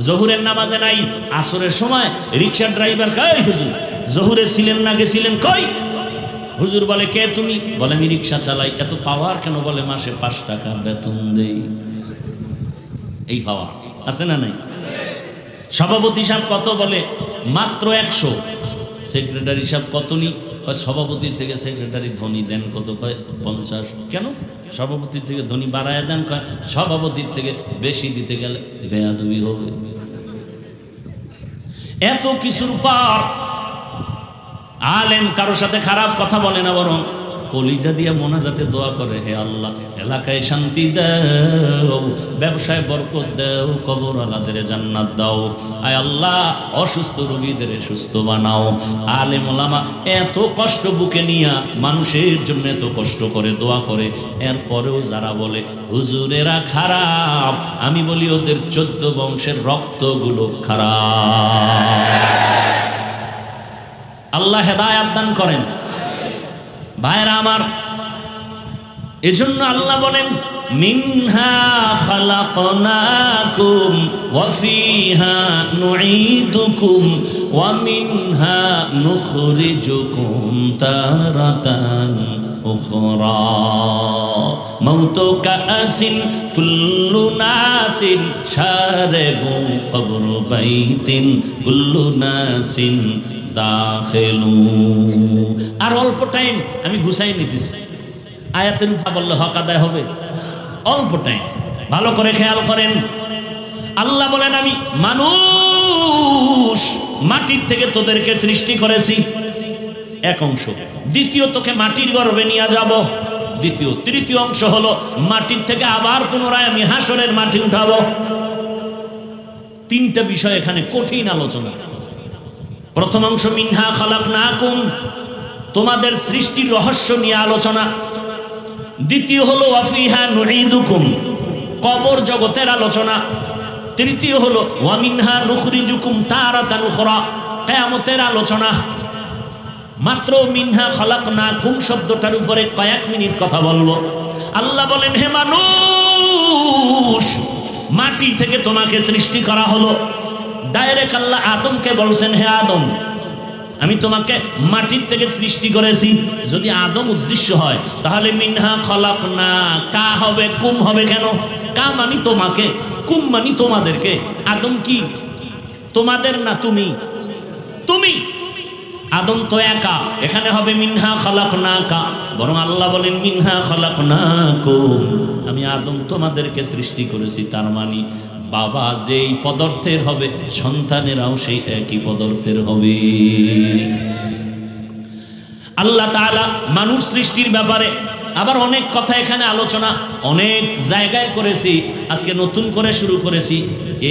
জহুরের নামাজে নাই, আসরের সময় রিক্সা ড্রাইভার কই হুজুর জহুরে ছিলেন না, গেছিলেন কই? হুজুর বলে কে তুমি? বলে আমি রিক্সা চালাই। এত পাওয়ার কেন? বলে মাসে 5 টাকা বেতন দেই। এই পাওয়ার আছে না নাই? সভাপতি সাহেব কত? বলে মাত্র 100। সেক্রেটারি সাহেব কত নি? সভাপতির থেকে সেক্রেটারি ধনী দেন কত? কয় 50। কেন? সভাপতির থেকে ধনী বাড়ায় দেন। কয় সভাপতির থেকে বেশি দিতে গেলে বেয়াদবি হবে। এত কিছুর পর আলেম কারো সাথে খারাপ কথা বলে না, বরং কলিজা দিয়ে মোনাজাতে দোয়া করে, হে আল্লাহ এলাকায় শান্তি দাও, ব্যবসায় বরকত দাও, কবর আলাদের জান্নাত দাও, আয় আল্লাহ অসুস্থ রোগীদের সুস্থ বানাও। আলেম ওলামা এত কষ্ট বুকে নিয়া মানুষের জন্য এত কষ্ট করে দোয়া করে, এরপরেও যারা বলে হুজুরেরা খারাপ, আমি বলি ওদের 14 বংশের রক্তগুলো খারাপ। আল্লাহ হেদায়াত দান করেন ভাইরা আমার। এজন্য আল্লাহ বলেন, মিনহা খালাকনাকুম ওয়া ফিহা নুঈদুকুম ওয়া মিনহা নুখরিজুকুম তারাতান উখরা মাউতু কাসিন কুল্লু নাসিন শারিবু কবরু বাইতিন কুল্লু নাসিন দাখিলু। আর অল্প টাইম আমি ঘুষাই নিতেছি, আয়াতের উপর বললে হক আদায় হবে। অল্প টাইম, ভালো করে খেয়াল করেন। আল্লাহ বলেন, আমি মানুষ মাটির থেকে তোদেরকে সৃষ্টি করেছি, এক অংশ। দ্বিতীয়, তোকে মাটির গর্ভে নিয়ে যাব, দ্বিতীয়। তৃতীয় অংশ হলো মাটির থেকে আবার পুনরায় আমি হাসরের মাটি উঠাবো। 3টা বিষয় এখানে কঠিন আলোচনা। প্রথম অংশ মিনহা খালাকনাকুম, তোমাদের সৃষ্টির রহস্য নিয়ে আলোচনা। দ্বিতীয় হলো ওয়াফিহা নুঈদুকুম, কবর জগতের আলোচনা। তৃতীয় হলো ওয়া মিনহা নুখরিজুকুম তারাতান উখরা, কিয়ামতের আলোচনা। মাত্র মিনহা খালাকনাকুম শব্দটার উপরে কয়েক মিনিট কথা বলবো। আল্লাহ বলেন, হে মানুষ, মাটি থেকে তোমাকে সৃষ্টি করা হলো। ডাইরেক্ট আল্লাহ আদমকে বলছেন, হে আদম, আমি তোমাকে মাটির থেকে সৃষ্টি করেছি। যদি আদম উদ্দেশ্য হয় তাহলে মিনহা খালাকনা কা হবে, কুম হবে কেন? কা মানি তোমাকে, কুম মানি তোমাদেরকে। আদম কি তোমাদের না? তুমি তুমি আদম তো একা, এখানে হবে মিনহা খালাকনাকা। বরং আল্লাহ বলেন মিনহা খালাকনাকুম, আমি আদম তোমাদেরকে সৃষ্টি করেছি। তার মানে বাবা যেই পদার্থের হবে, সন্তানেরাও সেই একই পদার্থের হবে। আল্লাহ তাআলা মানুষ সৃষ্টির ব্যাপারে আবার অনেক কথা এখানে আলোচনা অনেক জায়গায় করেছি, আজকে নতুন করে শুরু করেছি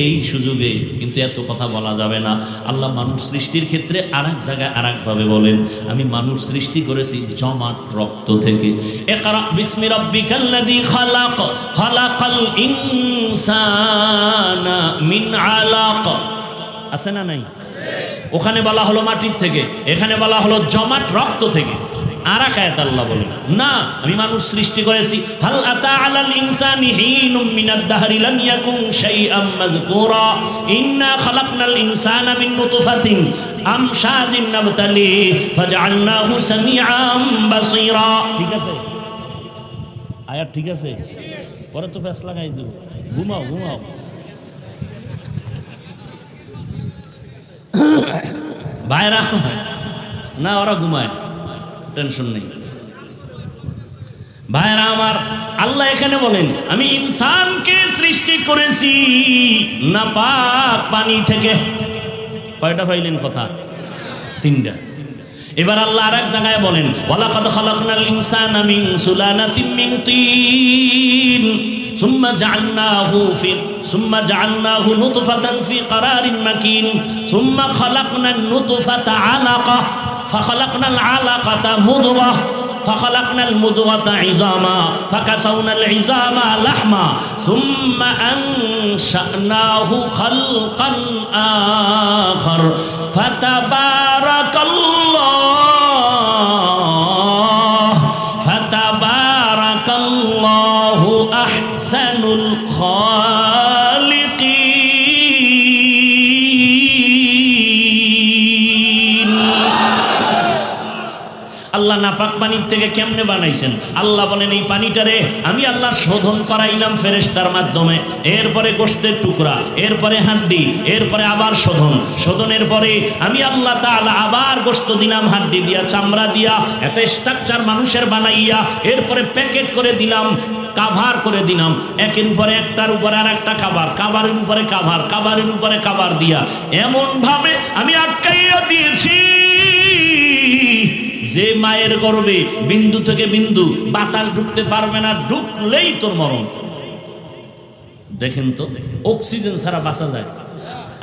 এই সুযোগে, কিন্তু এত কথা বলা যাবে না। আল্লাহ মানুষ সৃষ্টির ক্ষেত্রে আরেক জায়গায় আরেকভাবে বলেন, আমি মানুষ সৃষ্টি করেছি জমাট রক্ত থেকে। ইকরা বিসমি রাব্বিকাল্লাযী খালাক, খালাকাল ইনসানা মিন আলাক। আছে না নাই? ওখানে বলা হলো মাটির থেকে, এখানে বলা হলো জমাট রক্ত থেকে। আর এক আয়াত আল্লাহ বলেন, না আমি মানুষ সৃষ্টি করেছি। হাল আতা আলাল ইনসানি হিনুম মিনাদ দাহরি লাম ইয়াকুন শাইআম মাযকুরা ইন্না খালাকনাল ইনসানা মিন নুতফাতিন আমশাজিন নাবতালি ফাজআলনাহু সামিআম বাসীরা। ঠিক আছে আয়াত? ঠিক আছে, পরে তো ফেস লাগাই দেব। ঘুমাও ঘুমাও। ভাইরা না, ওরা ঘুমায়, টেনশন নেই। ভাইরা আমার, আল্লাহ এখানে বলেন আমি ইনসানকে সৃষ্টি করেছি নাপাক পানি থেকে। কয়টা পাইলেন কথা? তিনটা। এবার আল্লাহ আরেক জায়গায় বলেন ওয়ালাকাদ খালাকনাল ইনসানা মিন সুলালাতিন মিন তিন সুম্মা জাআলনাহু নুতফাতান ফি ক্বারারিন মাকিন সুম্মা খালাকনান নুতফাতা আলাকা ফাখালাকনাল আলাকাতা মুদগাহ ফাখালাকনাল মুদগাতা ইযামা ফাকাসাউনাল ইযামা লাহমা সুম্মা আনশানাহু খালকান আখার ফাতাবারাকাল্লাহু আহসানুল খালিকিন। আল্লাহ নাপাক পানির থেকে কেমনে বানাইছেন? আল্লাহ বলেন এই পানিটারে আমি আল্লাহ শোধন করাইলাম ফেরেশতার মাধ্যমে, এরপরে গোশতের টুকরা, এরপরে হাড্ডি, এরপরে আবার শোধনের পরে আমি আল্লাহ তাআলা আবার গোশত দিলাম, হাড্ডি দিয়া, চামড়া দিয়া, একটা স্ট্রাকচার মানুষের বানাইয়া, এরপরে প্যাকেট করে দিলাম, কাভার করে দিলাম, একের উপরে একটার উপরে আর একটা কাভার, কাভারের উপরে কাভার, কাভারের উপরে কাভার দিয়া এমন ভাবে আমি আটকাইয়া দিয়েছি যে মায়ের গর্ভে বিন্দু থেকে বিন্দু বাতাস ঢুকতে পারবে না, ঢুকলেই তোর মরণ। দেখেন তো, অক্সিজেন ছাড়া বাঁচা যায়?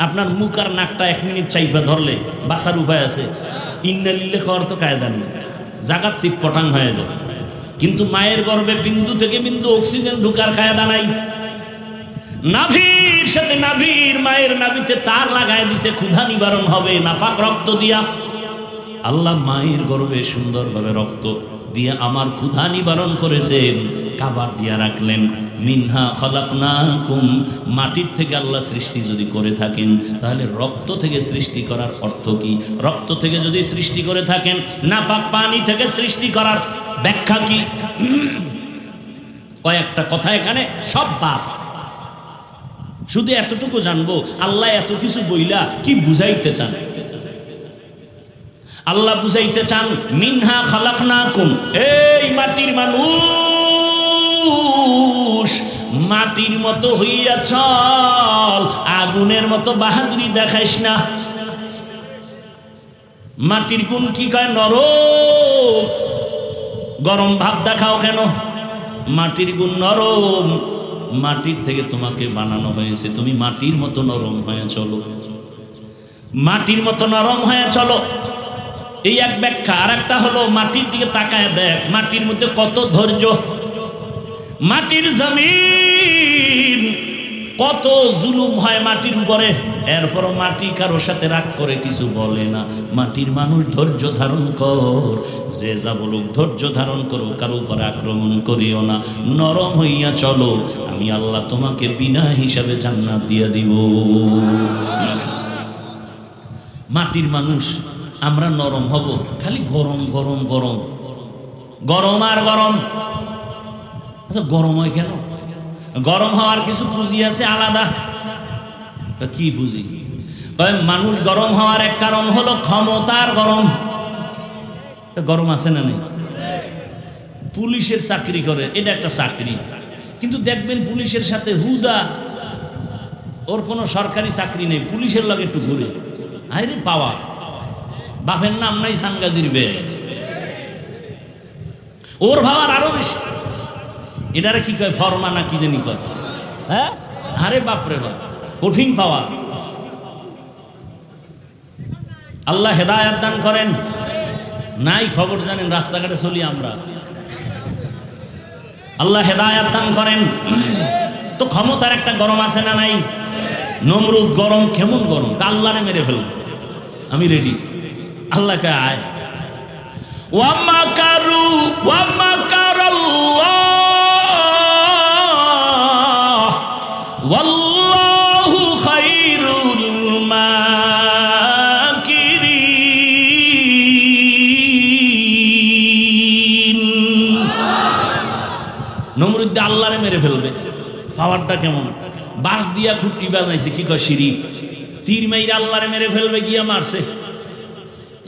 আপনার মুখ আর নাকটা 1 মিনিট চাইপা ধরলে বাঁচার উপায় আছে? ইন্নালিল্লাহ খাওয়ার তো কায়দা নেই, জাগাত চিটপটাং হয়ে যাবে। কিন্তু মায়ের গর্ভে বিন্দু থেকে বিন্দু অক্সিজেন ঢুকার কায়দা নাই। নাভির সাথে নাভির, মায়ের নাভিতে তার লাগায় দিছে, ক্ষুধা নিবারণ হবে নাপাক রক্ত দিয়া। আল্লাহ মায়ের গর্ভে সুন্দরভাবে রক্ত দিয়ে আমার ক্ষুধা নিবারণ করেছেন, কাবার দিয়া রাখলেন। মিনহা খালাকনাকুম, মাটির থেকে আল্লাহ সৃষ্টি যদি করে থাকেন তাহলে রক্ত থেকে সৃষ্টি করার অর্থ কি? রক্ত থেকে যদি সৃষ্টি করে থাকেন, নাপাক পানি থেকে সৃষ্টি করার ব্যাখ্যা কি? কয়েকটা কথা এখানে সব বাদ। শুধু এতটুকু জানবো আল্লাহ এত কিছু বইলা কি বুঝাইতে চান। আল্লাহ বুঝাইতে চান মিনহা খালাকনাকুম, এই মাটির মানুষ, মাটির মতো হইয়া চল, আগুনের মতো বাহাদুরি দেখাইস না। মাটির গুণ কি কয়? নরম। গরম ভাব দেখাও কেন? মাটির গুণ নরম, মাটির থেকে তোমাকে বানানো হয়েছে, তুমি মাটির মতো নরম হয়ে চলো, মাটির মতো নরম হয়ে চলো। এই এক ব্যাখ্যা। আর একটা হলো মাটির দিকে তাকায় দেখ, মাটির মধ্যে কত ধৈর্য, মাটির জমিন কত জুলুম হয় মাটির উপরে, এরপরও মাটি কারোর সাথে রাগ করে কিছু বলে না। মাটির মানুষ ধৈর্য ধারণ কর, যে যা বলুক ধৈর্য ধারণ করো, কারো উপরে আক্রমণ করিও না, নরম হইয়া চলো, আমি আল্লাহ তোমাকে বিনা হিসাবে জান্নাত দিয়ে দিব। মাটির মানুষ আমরা নরম হব, খালি গরম গরম গরম গরম আর গরম। আচ্ছা গরম হয় কেন? গরম হওয়ার কিছু পুঁজি আছে আলাদা। কি পুঁজি? মানুষ গরম হওয়ার এক কারণ হলো ক্ষমতার গরম। গরম আছে না নেই? পুলিশের চাকরি করে, এটা একটা চাকরি, কিন্তু দেখবেন পুলিশের সাথে হুদা ওর কোনো সরকারি চাকরি নেই, পুলিশের লগে একটু ঘুরে, আরে পাওয়া, বাপের নাম নাই সানগাজির বে। ওর ভাবার আরো বেশি। এটারে কি কয়, ফরমা না কি জানি কয়, হ্যাঁ? আরে বাপরে বাপ, কঠিন পাওয়া। আল্লাহ হেদায়েত দান করেন। নাই খবর জানেন, রাস্তাঘাটে চলি আমরা। আল্লাহ হেদায়েত দান করেন। তো ক্ষমতার একটা গরম আছে না নাই? নমরুদ গরম, কেমন গরম, আল্লাহরে মেরে ফেলব, আমি রেডি। আল্লাহকে আয়, ওয়ামাকারু ওয়ামাকারাল্লাহ ওয়াল্লাহু খায়রুল মাকিরিন। নমরুদ আল্লাহরে মেরে ফেলবে, পাওয়ারটা কেমন। বাঁশ দিয়া খুঁটি বানাইছে, কি কয় সিঁড়ি, তীর মাইরা আল্লাহরে মেরে ফেলবে, গিয়া মারছে।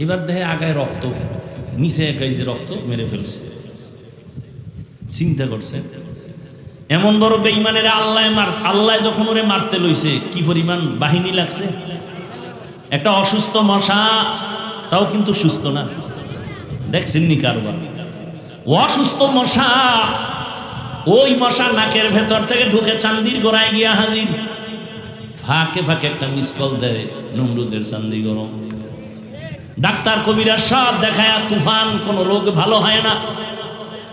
এবার দেখে আগায় রক্ত, নিচে একাই যে রক্ত, মেরে ফেলছে। চিন্তা করছে এমন বড় বেঈমানের আল্লাহ যখন ওরে মারতে লইছে, কি পরিমাণ বাহিনী লাগছে। একটা অসুস্থ মশা, তাও কিন্তু সুস্থ না, দেখছেন নি কারবার, অসুস্থ মশা, ওই মশা নাকের ভেতর থেকে ঢুকে চান্দির গোড়ায় গিয়া হাজির। ফাঁকে ফাঁকে একটা মিস কল দেয়, নমরুদের চান্দি গরম। ডাক্তার কবিরা সব দেখায়, তুফান, কোন রোগ ভালো হয় না।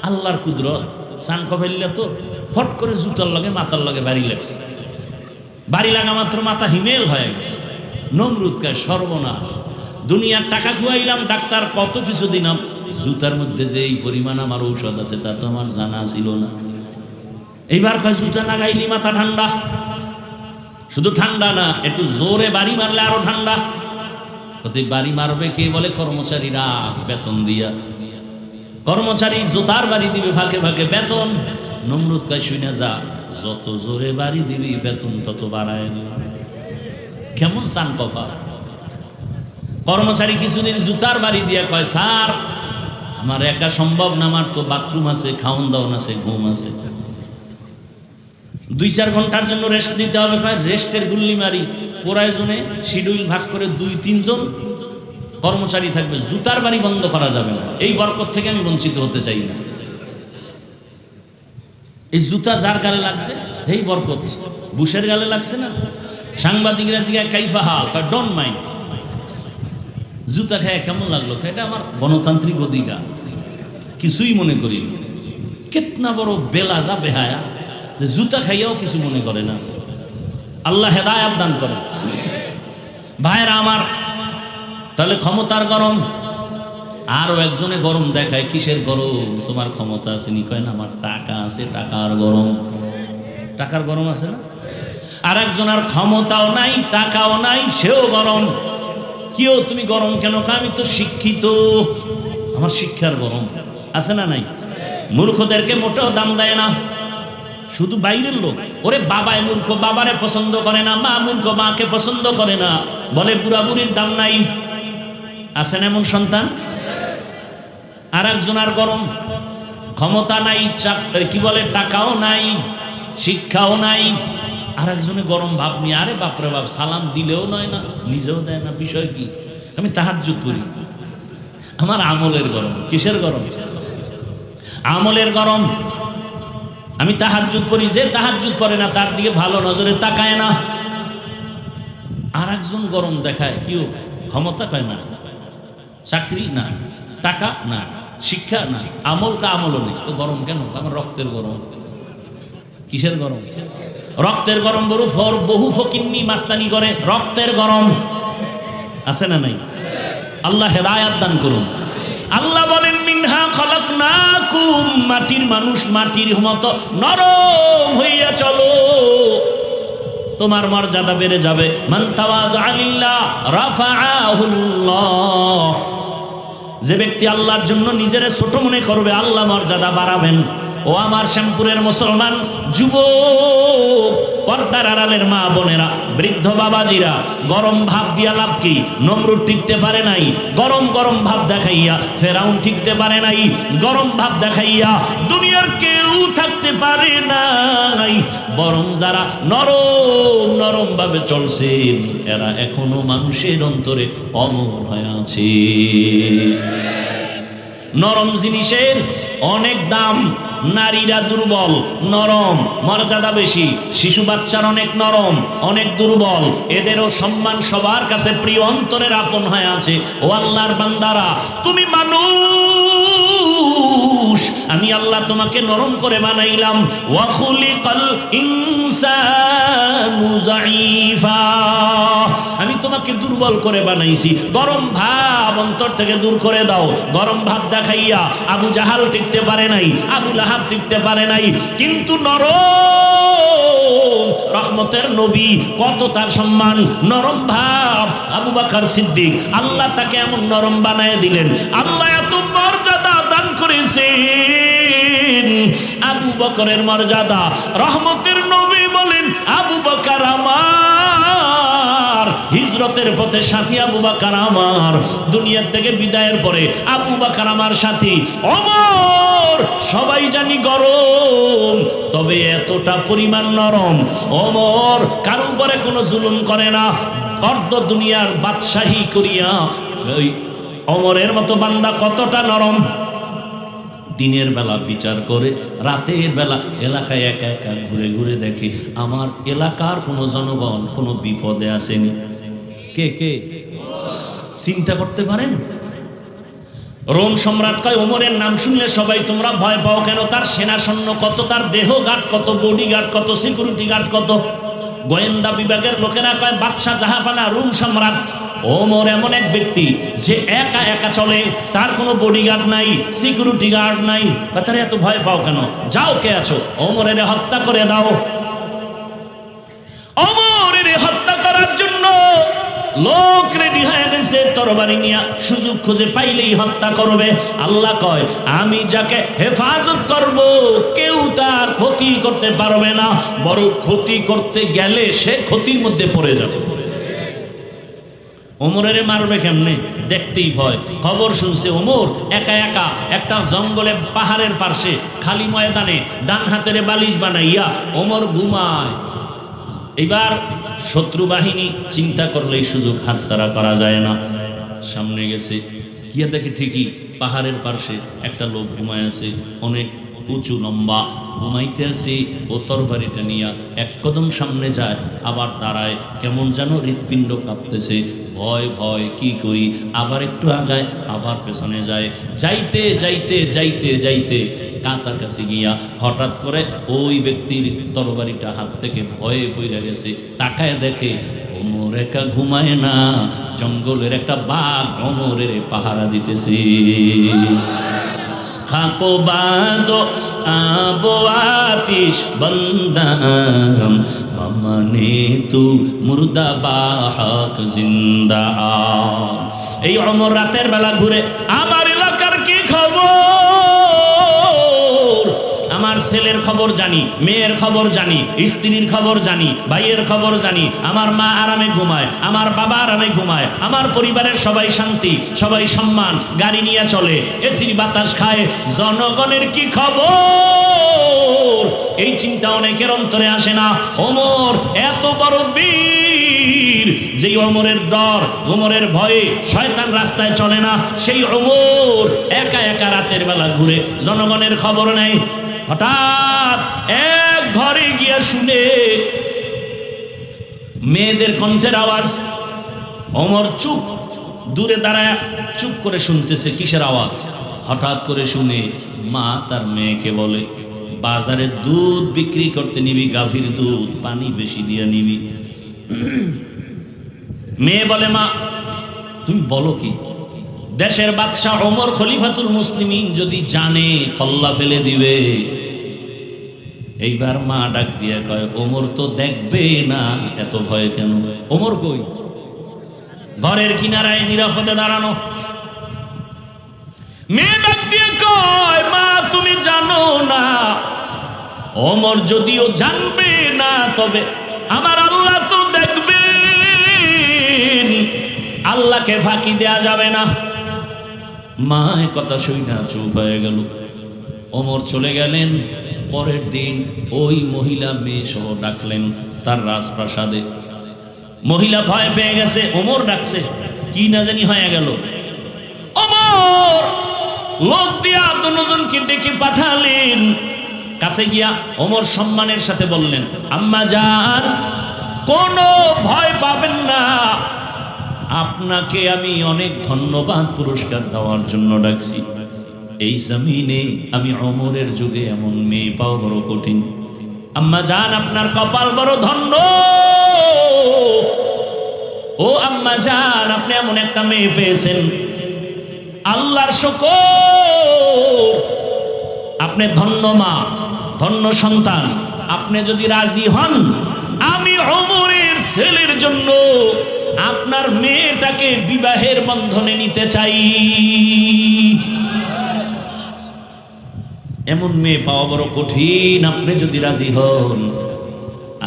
আল্লাহর কুদরত, সানক ফেললে তো ফট করে জুতার লগে মাথার লগে বাড়ি লাগছে, বাড়ি লাগা মাত্র মাথা হিমেল হয়ে গেছে। নমরুদ কয় সর্বনাশ, দুনিয়ার টাকা খুয়াইলাম, ডাক্তার কত কিছু দিলাম, জুতার মধ্যে যে এই পরিমাণ আমার ঔষধ আছে তা তো আমার জানা ছিল না। এইবার কয় জুতা লাগাইলি মাথা ঠান্ডা। শুধু ঠান্ডা না, একটু জোরে বাড়ি মারলে আরো ঠান্ডা। বাড়ি মারবে কে বলে? কর্মচারীরা, বেতন দিয়া। কর্মচারী জুতার বাড়ি দিবে ফাঁকে ফাঁকে, বেতন। নমরুদ কয় শুনে যা, যত জোরে বাড়ি দিবি বেতন তত বাড়ায় দিবি। কেমন সান কফা। কর্মচারী কিছুদিন জুতার বাড়ি দিয়া কয়, স্যার আমার একা সম্ভব না, আমার তো বাথরুম আছে, খাওন দাওন আছে, ঘুম আছে, 2-4 ঘন্টার জন্য রেস্ট দিতে হবে। কয় রেস্টের গুল্লি মারি, প্রয়োজনে শিডিউল ভাগ করে 2-3 জন কর্মচারী থাকবে, জুতার বাড়ি বন্ধ করা যাবে না। এই বরকত থেকে আমি বঞ্চিত হতে চাই না। এই জুতা যার গালে লাগছে এই বরকত, বুশের গালে লাগছে না। সাংবাদিকরা জিজ্ঞাসা কাইফা হাল, ডোন্ট মাইন্ড। জুতা খায় কেমন লাগলো? এটা আমার গণতান্ত্রিক অধিকার, কিছুই মনে করি। কেতনা বড় বেলাজা বেহায়া, যে জুতা খাইয়াও কিছু মনে করে না। আল্লাহ হেদায়াত দান করে। ভাইরা আমার, তাহলে ক্ষমতার গরম। আরো একজনে গরম দেখায়, কিসের গরম? তোমার ক্ষমতা আছে নি? কয় না, আমার টাকা আছে, টাকার গরম। টাকার গরম আছে না? আর একজন আর ক্ষমতাও নাই, টাকাও নাই, সেও গরম। কেউ তুমি গরম কেন? আমি তো শিক্ষিত, আমার শিক্ষার গরম। আছে না নাই? মূর্খদেরকে মোটেও দাম দেয় না, শুধু বাইরের লোক। ওরে বাবায় মূর্খ, বাবারে পছন্দ করে না, মা মূর্খ, মাকে পছন্দ করে না, বলে বুড়া বুড়ির দাম নাই। আছেন এমন সন্তান? আর একজন আর গরম, ক্ষমতা নাই, কি বলে, টাকাও নাই, শিক্ষাও নাই। আর একজনে গরম ভাব নিয়ে, আরে বাপরে বাপ, সালাম দিলেও নয় না, নিজেও দেয় না। বিষয় কি? আমি তাহাজ্জুদ করি, আমার আমলের গরম। কিসের গরম? আমলের গরম। আমি তাহাজ্জুদ করি, যে তাহাজ্জুদ করে না তার দিকে ভালো নজরে তাকায় না। আর একজন গরম দেখায়, কেউ ক্ষমতা কয় না, চাকরি না, টাকা না, শিক্ষা না, আমল কা আমলও নেই, তো গরম কেন? আমার রক্তের গরম। কিসের গরম? রক্তের গরম। বহু ফকিন্নি মাস্তানি করে, রক্তের গরম। আছে না নাই? আল্লাহ হেদায়াত দান করুন। আল্লাহ বলেন, মিনহা খালাকনাকুম, মাটির মানুষ মাটির মতো নরম হইয়া চলো, তোমার মর্যাদা বেড়ে যাবে। মান তাওয়াজা লিল্লাহ রাফাআহুল্লাহ, যে ব্যক্তি আল্লাহর জন্য নিজের ছোট মনে করবে, আল্লাহ মর্যাদা বাড়াবেন। ও আমার শ্যামপুরের মুসলমান যুবক, পর্দার আড়ালের মা বোনেরা, বৃদ্ধ বাবাজিরা, গরম ভাব দিয়া লাভ কি? নমরুদ টিকতে পারে নাই, গরম গরম ভাব দেখাইয়া। ফেরাউন টিকতে পারে নাই, গরম ভাব দেখাইয়া। দুনিয়ার কেউ থাকতে পারে নাই। বরং যারা নরম নরম ভাবে চলছে, এরা এখনো মানুষের অন্তরে অমর হয়ে আছে। নরম জিনিসের অনেক দাম। নারীরা দুর্বল, নরম, মর্যাদা বেশি। শিশু বাচ্চার অনেক নরম, অনেক দুর্বল, এদেরও সম্মান সবার কাছে প্রিয়, অন্তরের আপন হয়ে আছে। ও আল্লাহর বান্দারা, তুমি মানুষ, আমি আল্লাহ তোমাকে নরম করে বানাইলাম। ওয়া খুলিকাল ইনসানু যায়ীফা, আমি তোমাকে দুর্বল করে বানাইছি। গরম ভাব অন্তর থেকে দূর করে দাও। গরম ভাব দেখাইয়া আবু জাহাল টিকতে পারে নাই, আবু লাহাব টিকতে পারে নাই, কিন্তু নরম রহমতের নবী, কত তার সম্মান। নরম ভাব আবু বকর সিদ্দিক, আল্লাহ তাকে এমন নরম বানায় দিলেন। আল্লাহ এত মর্যাদা দান করেছেন। আবু বকরের মর্যাদা, রহমতের নবী বলেন, আবু বকর আমার, হিজরতের পথে সাথী আবু বকর আমার, দুনিয়া থেকে বিদায়ের পরে আবু বকর আমার সাথী। ওমর সবাই জানি গরম, তবে এতটা পরিমাণ নরম। ওমর কারো উপরে কোনো জুলুম করে না, অর্ধ দুনিয়ার বাদশাহী করিয়া। ওমরের মতো বান্দা কতটা নরম, দিনের বেলা বিচার করে, রাতের বেলা এলাকায় একা একা ঘুরে ঘুরে দেখে আমার এলাকার কোনো জনগণ কোনো বিপদে আসেনি। কে কে চিন্তা করতে পারেন? রোম সম্রাট কয়, ওমরের নাম শুনলে সবাই তোমরা ভয় পাও কেন? তার সেনা সৈন্য কত, তার দেহ গার্ড কত, বডি গার্ড কত, সিকিউরিটি গার্ড কত। গোয়েন্দা বিভাগের লোকেরা কয়, বাদশাহ জাহাপানা রোম সম্রাট। ওমর এমন এক ব্যক্তি যে একা একা চলে, তার কোনো বডিগার্ড নাই, সিকিউরিটি গার্ড নাই। তারা এত ভয় পাও কেন? যাও, কে আছো, ওমরের হত্যা করে দাও। ওমরের হত্যা করার জন্য লোক রেডি হয়ে গেছে, তরবারি নিয়ে, সুযোগ খুঁজে পাইলেই হত্যা করবে। আল্লাহ কয়, আমি যাকে হেফাজত করব কেউ তার ক্ষতি করতে পারবে না, বড় ক্ষতি করতে গেলে সে ক্ষতির মধ্যে পড়ে যাবে। ওমরের মারবে কেমনে? দেখতেই ভয়। খবর শুনছে ওমর একা একা একটা জঙ্গলে, পাহাড়ের পাশে খালি ময়দানে ডান হাতের বালিশ বানাইয়া ওমর ঘুমায়। এবার শত্রু বাহিনী চিন্তা করলে এই সুযোগ হাতছাড়া করা যায় না। সামনে গেছে, গিয়া দেখে ঠিকই পাহাড়ের পাশে একটা লোক ঘুমায় আছে, অনেক উঁচু লম্বা, ঘুমাইতে আছে। ও তরবারিটা নিয়া এক কদম সামনে যায়, আবার দাঁড়ায়, কেমন যেন হৃৎপিণ্ড কাঁপতেছে। ভয় ভয় কি করি, আবার একটু আগায়, আবার পেছনে যায়। যাইতে যাইতে যাইতে যাইতে কাছাকাছি গিয়া হঠাৎ করে ওই ব্যক্তির তরবারিটা হাত থেকে ভয়ে পড়ে গেছে। তাকায় দেখে ওমর একা ঘুমায় না, জঙ্গলের একটা বাঘ ওমরের পাহারা দিতেছে। খাকো বাদো আবো আতিশ বন্দাম মামানে তু মুর্দা বাহক জিন্দা। এই ওমর রাতের বেলা ঘুরে, আমার এলাকার কি খবর, আমার ছেলের খবর জানি, মেয়ের খবর জানি, স্ত্রীর খবর জানি, ভাইয়ের খবর জানি। আমার মা আরামে ঘুমায়, আমার বাবা আরামে ঘুমায়, আমার পরিবারের সবাই শান্তি, সবাই সম্মান, গাড়ি নিয়ে চলে, এসির বাতাস খায়। জনগণের কি খবর, এই চিন্তা অনেকের অন্তরে আসে না। ওমর এত বড় বীর, যেই ওমরের ডর, ওমরের ভয়ে শয়তান রাস্তায় চলে না, সেই ওমর একা একা রাতের বেলা ঘুরে, জনগণের খবর নেই। হঠাৎ এক ঘরে গিয়া শুনে মেয়েদের কণ্ঠের আওয়াজ। ওমর চুপ, দূরে দাঁড়ায় চুপ করে শুনতেছে কিসের আওয়াজ। হঠাৎ করে শুনে মা তার মেয়েকে বলে, বাজারে দুধ বিক্রি করতে নিবি, গাভীর দুধ, পানি বেশি দিয়ে নিবি। মেয়ে বলে, মা তুমি বলো কি? দেশের বাদশাহ ওমর খলিফাতুল মুসলিমিন যদি জানে কল্লা ফেলে দিবে। এইবার মা ডাক দিয়ে কয়, ওমর তো দেখবে না, এত ভয় কেন? ওমর কই? ঘরের কিনারায় নিরাপদে দাঁড়ানো। মেয়ে ডাক দিয়ে কয়, মা তুমি জানো না, ওমর যদিও জানবে না, তবে আমার আল্লাহ তো দেখবেন, আল্লাহকে ফাঁকি দেয়া যাবে না। মা কথা শুই না চুপ হয়ে গেল। ওমর চলে গেলেন। পরের দিন ওই মহিলা মেয়ে সহ ডাকলেন তার রাজপ্রাসাদে। মহিলা ভয় পেয়ে গেছে, ওমর ডাকছে, কি না জানি হয়ে গেল। ওমর লোক দিয়া দুজনকে ডেকে পাঠালেন। কাছে গিয়া ওমর সম্মানের সাথে বললেন, আম্মা জান, কোনো ভয় পাবেন না, আপনাকে আমি অনেক ধন্যবাদ পুরস্কার দেওয়ার জন্য ডাকছি। এই জমিনে আমি ওমরের যুগে এমন মেয়ে পাওয়া বড় কঠিন। আম্মা জান, আপনার কপাল বড় ধন্য। ও আম্মা জান, আপনি এমন একটা মেয়ে পেয়েছেন, আল্লাহর শুকর। আপনি ধন্য মা, ধন্য সন্তান। আপনি যদি রাজি হন, আমি ওমরের ছেলের জন্য আপনার মেয়েটাকে বিবাহের বন্ধনে নিতে চাই। এমন মেয়ে পাওয়া বড় কঠিন। আপনি যদি রাজি হন,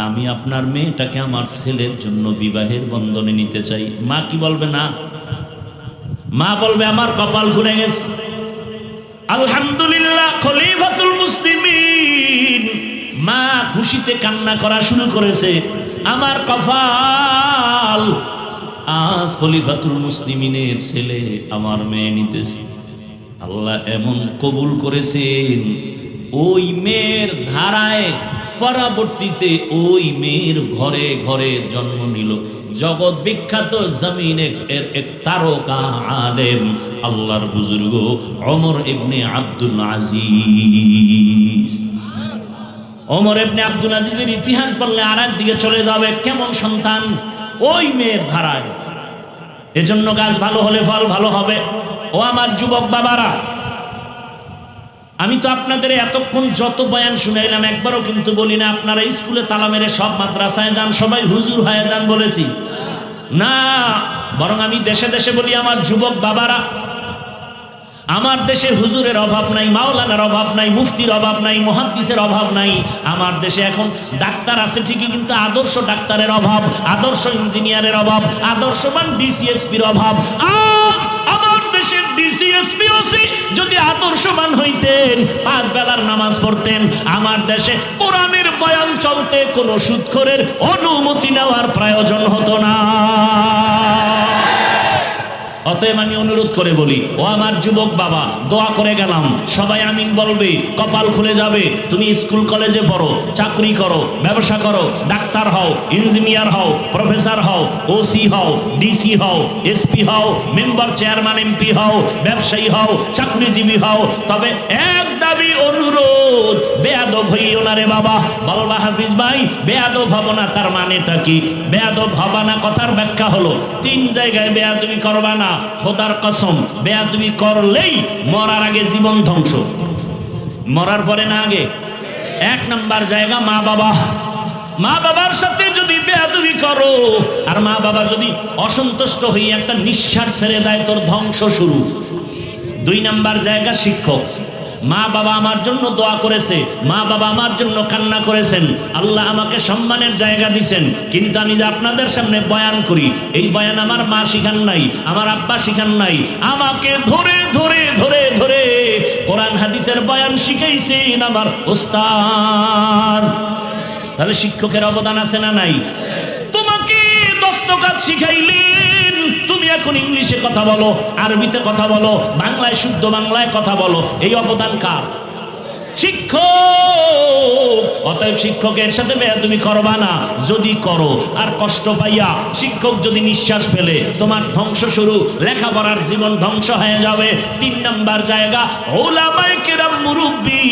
আমি আপনার মেয়েটাকে আমার ছেলের জন্য বিবাহের বন্ধনে নিতে চাই। মা কি বলবে? না, মা বলবে আমার কপাল খুলে গেছে। আলহামদুলিল্লাহ, খলিফাতুল মুসলিমিন মা খুশিতে কান্না করা শুরু করেছে। আমার কপাল, আজ খলিফাতুল মুসলিমিনের ছেলে আমার মেয়ে নিতেছে। আল্লাহ এমন কবুল করেছেন, ওই মেয়ের ধারায় পরবর্তীতে ওই মেয়ের ঘরে ঘরে জন্ম নিল জগৎ বিখ্যাত জমিনের এক তারকা আলেম, আল্লাহর বুজুর্গ ওমর ইবনে আব্দুল আজিজ। ওমর ইবনে আব্দুল আজিজের ইতিহাস বললে আর একদিকে চলে যাবে। কেমন সন্তান? ওই মেয়ের ধারায়। এজন্য গাছ ভালো হলে ফল ভালো হবে। ও আমার যুবক বাবারা, আমি তো আপনাদের এতক্ষণ যত বয়ান শুনাইলাম, একবারও কিন্তু বলি না আপনারা স্কুলে তালা মেরে সব মাদ্রাসায় যান, সবাই হুজুর হয়ে যান বলেছি না। বরং আমি দেশে দেশে বলি, আমার যুবক বাবারা, আমার দেশে হুজুরের অভাব নাই, মাওলানার অভাব নাই, মুফতির অভাব নাই, মুহাদ্দিসের অভাব নাই। আমার দেশে এখন ডাক্তার আছে ঠিকই, কিন্তু আদর্শ ডাক্তারের অভাব, আদর্শ ইঞ্জিনিয়ারের অভাব, আদর্শবান ডিসিএসপির অভাব। আজ আমার দেশের ডিসিএসপি যদি আদর্শবান হইতেন, 5 বেলার নামাজ পড়তেন, আমার দেশে কোরআনের বয়ান চলতে কোনো সুদখোরের অনুমতি নেওয়ার প্রয়োজন হতো না। অতএব আমি অনুরোধ করে বলি, ও আমার যুবক বাবা, দোয়া করে গেলাম, সবাই আমিন বলবে, কপাল খুলে যাবে। তুমি স্কুল কলেজে পড়ো, চাকরি করো, ব্যবসা করো, ডাক্তার হও, ইঞ্জিনিয়ার হও, প্রফেসর হও, ওসি হও, ডিসি হও, এসপি হও, মেম্বার চেয়ারম্যান এমপি হও, ব্যবসায়ী হও, চাকরিজীবী হও, তবে এক দাবি অনুরোধ, বেয়াদব হইও না রে বাবা। বলবা হাফিজ ভাই, বেয়াদব হব না, তার মানেটা কি? বেয়াদব হবা না কথার ব্যাখ্যা হলো 3 জায়গায় বেয়াদবি করবা না। খোদার কসম, বেয়াদবি করলেই মরার আগে জীবন ধ্বংস, মরার পরে না আগে। 1 নাম্বার জায়গা মা বাবা। মা বাবার সাথে যদি বেয়াদবি করো, আর মা বাবা যদি অসন্তুষ্ট হয়ে একটা নিঃশ্বাস ছেড়ে দেয়, তোর ধ্বংস শুরু। 2 নাম্বার জায়গা শিক্ষক। মা বাবা আমার জন্য দোয়া করেছে, মা বাবা আমার জন্য কান্না করেছেন, আল্লাহ আমাকে সম্মানের জায়গা দিছেন, কিন্তু আমি যে আপনাদের সামনে বয়ান করি, এই বয়ান আমার মা শিখান নাই, আমার আব্বা শিখান নাই, আমাকে ধরে ধরে ধরে ধরে কোরআন হাদিসের বয়ান শিখাইছেন আমার ওস্তাদ। তাহলে শিক্ষকের অবদান আছে না নাই? তোমাকে দস্তকাত শিখাইলেন, তুমি এখন ইংলিশে কথা বলো, আরবিতে কথা বলো, বাংলায় শুদ্ধ বাংলায় কথা বলো, এই অবদান কার? শিক্ষক। অতএব শিক্ষকের সাথে বেয়াদবি করবা না। যদি করো আর কষ্ট পাইয়া, শিক্ষক যদি নিঃশ্বাস ফেলে, তোমার ধ্বংস শুরু, লেখাপড়ার জীবন ধ্বংস হয়ে যাবে। 3 নাম্বার জায়গা উলামায়ে কেরাম, মুরব্বি,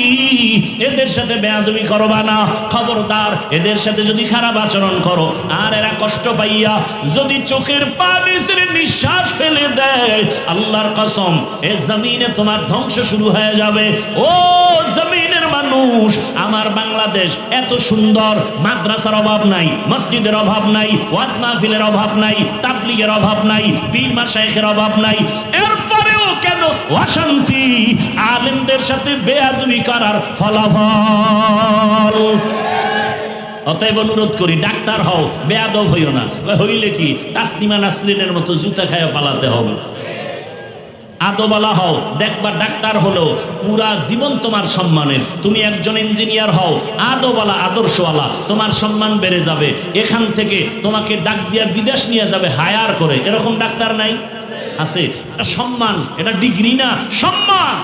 এদের সাথে বেয়াদবি করবা না। খবরদার, এদের সাথে যদি খারাপ আচরণ করো আর এরা কষ্ট পাইয়া যদি চোখের পানি ছেড়ে নিঃশ্বাস ফেলে দেয়, আল্লাহর কসম, এ জমিনে তোমার ধ্বংস শুরু হয়ে যাবে। ও জমিনের মানুষ, আমার বাংলাদেশ এত সুন্দর, মাদ্রাসার অভাব নাই, মসজিদের অভাব নাই, ওয়াজ মাহফিলের অভাব নাই, তাবলীগের অভাব নাই, পীর মাশায়েখের অভাব নাই, এরপরেও কেন অশান্তি? আলেমদের সাথে বেয়াদবি করার ফলাফল। অতএব অনুরোধ করি, ডাক্তার হও, বেয়াদব হইও না। হইলে কি তাসলিমা নাসরিনের মতো জুতা খায়া পালাতে হবে? আদবালা হও, দেখবা ডাক্তার হলো পুরা জীবন তোমার সম্মানের। তুমি একজন ইঞ্জিনিয়ার হও, আদবালা, আদর্শওয়ালা, তোমার সম্মান বেড়ে যাবে। এখান থেকে তোমাকে ডাক দিয়া বিদেশ নিয়ে যাবে হায়ার করে, এরকম ডাক্তার নাই? আছে, এটা সম্মান, এটা ডিগ্রি না, সম্মান।